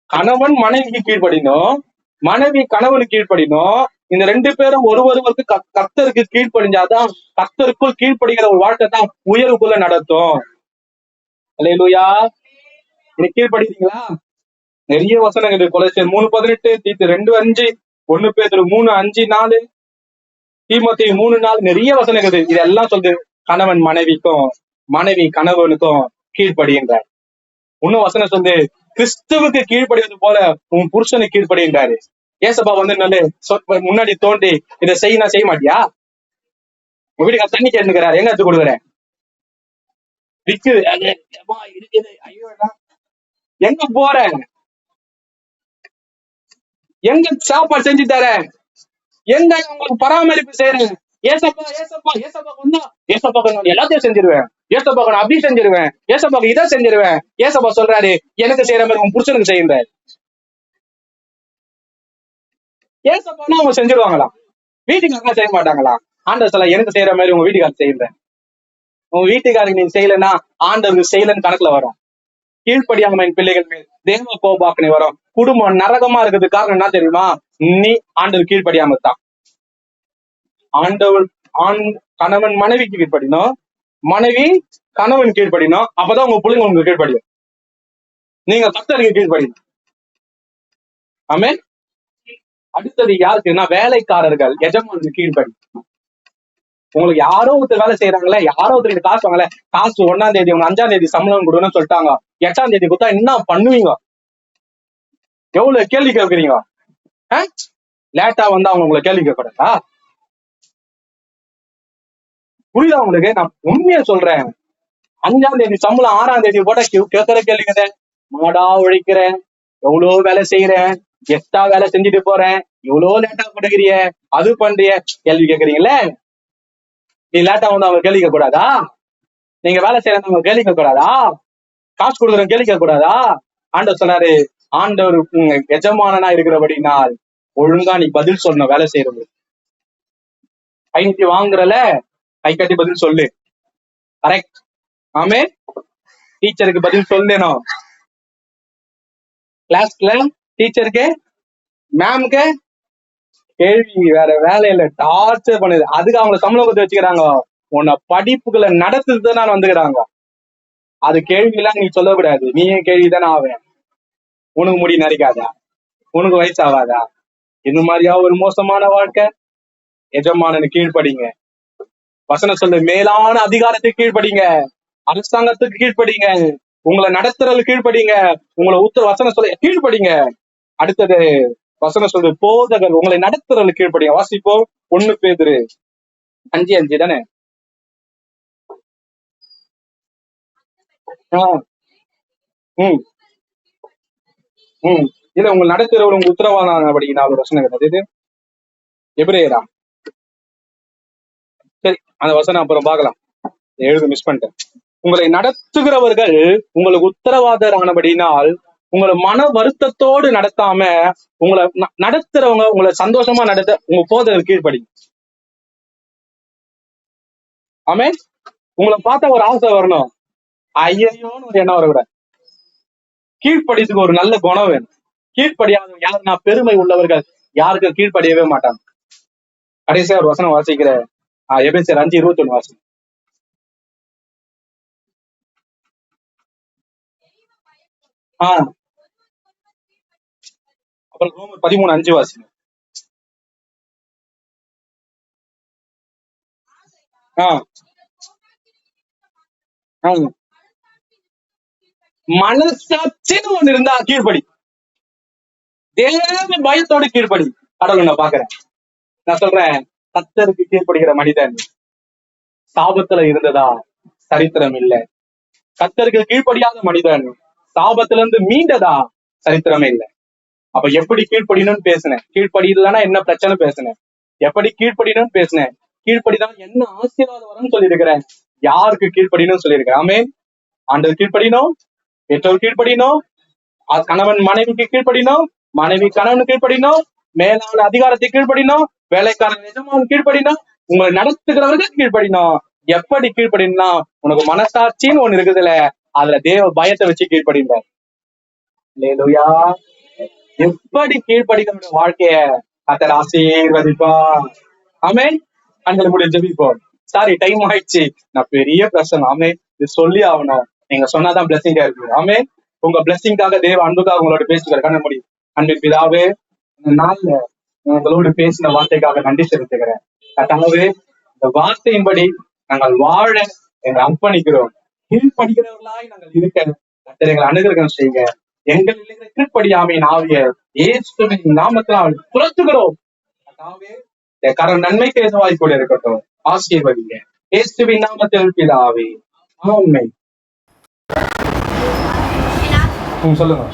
கணவன் மனைவிக்கு கீழ்ப்படினோம், மனைவி கணவனுக்கு கீழ்ப்படினோம். இந்த 2 பேரும் ஒருவருக்கு கர்த்தருக்கு கீழ்ப்படிஞ்சாதான், கர்த்தருக்குள் கீழ்ப்படுகிற ஒரு வாழ்க்கை தான் உயர்வுக்குள்ள நடத்தும். அல்லேலூயா. இன்னைக்கு கீழ்ப்படுகிறீங்களா? நிறைய வசனங்கள், கொலோசியர் 3:18, தீத்து 2:5, 1 பேதுரு 3:5-4, தீமோத்தேயு 3:4, நிறைய வசனங்கள். இதெல்லாம் சொல்லுது கணவன் மனைவிக்கும் மனைவி கணவனுக்கும் கீழ்ப்படிகின்றார். இன்னும் வசனம் சொல்லு, கிறிஸ்துவுக்கு கீழ்ப்படிவது போல உன் புருஷனுக்கு கீழ்ப்படிகின்றாரு. ஏசப்பா வந்து முன்னாடி தோண்டி இதை செய்ய மாட்டியா? உங்க வீட்டுக்கு தண்ணி கேட்டுக்கிறாரு, எங்க எடுத்து கொடுக்குறேன்? விக்குது, ஐயோ எங்க போற, எங்க சாப்பாடு செஞ்சு தரேன், எங்க உங்களுக்கு பராமரிப்பு செய்யறேன்? ஏசப்பா ஏசப்பா ஏசப்பா வந்தா ஏசப்பா எல்லாத்தையும் செஞ்சிருவேன், ஏசப்பாக்கு நான் அப்படி செஞ்சிருவேன், ஏசப்பாக்கு இதை செஞ்சிருவேன். ஏசப்பா சொல்றாரு, எனக்கு செய்யற மாதிரி உன் புருஷனுக்கு செய்யுறாரு. ஏசப்பானா அவங்க செஞ்சிருவாங்களா? வீட்டுக்காரங்க செய்ய மாட்டாங்களா? ஆண்டவர் சொல்ல, எனக்கு செய்யற மாதிரி உங்க வீட்டுக்காரர் செய்யுறேன். உங்க வீட்டுக்காரங்க நீங்க செய்யலன்னா ஆண்டவருக்கு செய்யலன்னு கணக்குல வரும். கீழ்ப்படியாம என் பிள்ளைகள் மேல் தேவ கோபாக்கனை வரும். குடும்பம் நரகமா இருக்கிறதுக்கு காரணம் என்ன தெரியுமா? நீ ஆண்டவர் கீழ்ப்படியாம தான். ஆண்டவர் கணவன் மனைவிக்கு கீழ்ப்படினோம், மனைவி கணவன் கீழ்ப்படினோம். அப்பதான் உங்க பிள்ளைங்க உங்களுக்கு கீழ்ப்படியும். நீங்க கர்த்தருக்கு கீழ்ப்படினோம். ஆமென். அடுத்தது யாருக்குன்னா, வேலைக்காரர்கள் எஜமானுக்கு கீழ்ப்படி. உங்களுக்கு யாரோ ஒருத்தர் வேலை செய்யறாங்களே, யாரோ ஒருத்தர் காசு வாங்கல, காசு 1ஆம் தேதி உங்க 5ஆம் தேதி சம்பளம் கொடுன்னு சொல்லிட்டாங்க, 8ஆம் தேதி கொடுத்தா என்ன பண்ணுவீங்க? எவ்வளவு கேள்வி கேட்கறீங்க? லேட்டா வந்து அவங்க உங்களை கேள்வி கேட்கறதா? புரியுதா உங்களுக்கு? நான் உண்மையா சொல்றேன். 5ஆம் தேதி சம்பளம் 6ஆம் தேதி போட்டா கேட்கற கேள்விங்க, மாடா உழைக்கிறேன், எவ்வளவு வேலை செய்யறேன், எக்ஸ்ட்ரா வேலை செஞ்சுட்டு போறேன், இவ்வளவு லேட்டா கொடுக்குறிய, அது பண்றிய, கேள்வி கேட்கறீங்களே. நீ லேட்டா வந்து அவங்க கேள்வி கேட்க கூடாதா? நீங்க வேலை செய்யறவங்க கேள்வி கேட்க கூடாதா? காசு கொடுக்குறவங்க கேள்வி கேட்க கூடாதா? ஆண்டவர் சொன்னாரு, ஆண்டவர் எஜமானனா இருக்கிறபடினால் ஒழுங்கா நீ பதில் சொல்லணும். வேலை செய்யறது கைநீட்டி வாங்குறல, கை கட்டி பதில் சொல்லு. கரெக்ட். ஆமே. டீச்சருக்கு பதில் சொல்லணும். கிளாஸ்ல டீச்சருக்கு மேம்க்கு கேள்வி வேற வேலையில டார்ச்சர் பண்ணுது. அதுக்கு அவங்க சம்பளம் கொடுத்து வச்சுக்கிறாங்க. உன்னை படிப்புகளை நடத்துறது நான் வந்துக்கிறாங்க. அது கேள்வி எல்லாம் நீ சொல்லக்கூடாது. நீயே கேள்விதானே ஆவேன். உனக்கு முடி நரைக்காதா? உனக்கு வயசு ஆகாதா? இந்த மாதிரியா ஒரு மோசமான வாழ்க்கை? எஜமானனு கீழ்ப்படிங்க. வசனம் சொல்லு, மேலான அதிகாரத்துக்கு கீழ்ப்படிங்க, அரசாங்கத்துக்கு கீழ்ப்படிங்க, உங்களை நடத்துறது கீழ்ப்படிங்க, உங்களை வசனம் சொல்ல கீழ்ப்படிங்க. அடுத்தது வசனம் சொல்லு, போதகர் உங்களை நடத்துறது கீழ்ப்படிங்க. வாசிப்போம் 1 பேதுரு 5:5 தானே? ஆஹ் உம் உம் இல்ல உங்க நடத்துறவர் உங்க உத்தரவாதம் படிக்கணும் வசனம் கிடையாது இது. எபிரேயரா? சரி, அந்த வசனம் அப்புறம் பார்க்கலாம். எழுத மிஸ் பண்ணிட்டேன். உங்களை நடத்துகிறவர்கள் உங்களுக்கு உத்தரவாதர் ஆனபடினால் உங்களை மன வருத்தத்தோடு நடத்தாம உங்களை நடத்துறவங்க உங்களை சந்தோஷமா நடத்த உங்க போதகர் கீழ்ப்படி. ஆமே, உங்களை பார்த்தா ஒரு ஆசை வரணும், ஐயோன்னு ஒரு எண்ணம் வரக்கூடாது. கீழ்ப்படியதுக்கு ஒரு நல்ல குணம் வேணும். கீழ்ப்படியாதவங்க யாருன்னா பெருமை உள்ளவர்கள் யாருக்கு கீழ்ப்படியவே மாட்டாங்க. கடைசியா ஒரு வசனம் வாசிக்கிற எபேசியர் 5:21 வாசி. அப்புறம் ரோமர் 13:5 வாசி. மனசாட்சின்னு ஒண்ணு இருந்தா கீழ்ப்படி. தேவ பயத்தோடு கீழ்ப்படி. கடவுள் நான் பாக்குறேன், நான் சொல்றேன், கர்த்தருக்கு கீழ்ப்படுகிற மனிதன் சாபத்துல இருந்ததா சரித்திரம் இல்லை. கர்த்தருக்கு கீழ்ப்படியாத மனிதன் சாபத்துல இருந்து மீண்டதா சரித்திரமே இல்லை. அப்ப எப்படி கீழ்ப்படினும்னு பேசினேன், கீழ்ப்படியலன்னா என்ன பிரச்சனை பேசினேன், எப்படி கீழ்ப்படினும்னு பேசினேன், கீழ்ப்படிதான் என்ன ஆசீர்வாதம் வரும்னு சொல்லியிருக்கிறேன், யாருக்கு கீழ்ப்படினும் சொல்லியிருக்கிறேன். ஆமென். ஆண்டவர் கீழ்ப்படினோம், பெற்றோர் கீழ்ப்படினோம், கணவன் மனைவிக்கு கீழ்ப்படினோம், மனைவி கணவனுக்கு கீழ்ப்படினோம், மேலான அதிகாரத்தை கீழ்ப்படினோம், வேலைக்காரன் எஜமான் கீழ்ப்படினோம், உங்களை நடத்துகிறவர்கள் கீழ்ப்படினோம். எப்படி கீழ்ப்படினா, உனக்கு மனசாட்சின்னு ஒண்ணு இருக்குதுல, அதுல தேவ பயத்தை வச்சு கீழ்ப்படிங்க. அல்லேலூயா. எப்படி கீழ்ப்படிக்கிற வாழ்க்கைய கர்த்தர் ஆசீர்வதிப்பா. ஆமென். கண்களை மூடி ஜெபிப்போம். சாரி, டைம் ஆயிடுச்சு, நான் பெரிய பிரச்சனை. ஆமென். இது சொல்லி ஆகணும், நீங்க சொன்னாதான் பிளஸிங்கா இருக்கு. ஆமென். உங்க பிளஸிங்காக தேவ அன்புக்காக உங்களோட பேசுகிற கண்ண முடி. அன்பின் பிதாவே, இந்த நாள்ல உங்களோடு பேசின வார்த்தைக்காக நன்றி செலுத்துகிறேன். கர்த்தாவே, இந்த வார்த்தையின்படி நாங்கள் வாழ எங்களை அர்ப்பணிக்கிறோம். கீழ்ப்படுகிறவர்களாய் நாங்கள் இருக்க கர்த்தர் எங்களை அனுகிரகம் செய்யுங்க. எங்களில் கீழ்ப்படியாமையின் ஆவிய இயேசுவின் நாமத்தினால் துரத்துகிறோம். கர்த்தாவே, இந்த கரம் நன்மைக்கு எதுவாய் கூட இருக்கட்டும். ஆசீர்வதிங்க இயேசுவின் நாமத்தில் பிதாவே. ஆமென். சொல்லுங்க.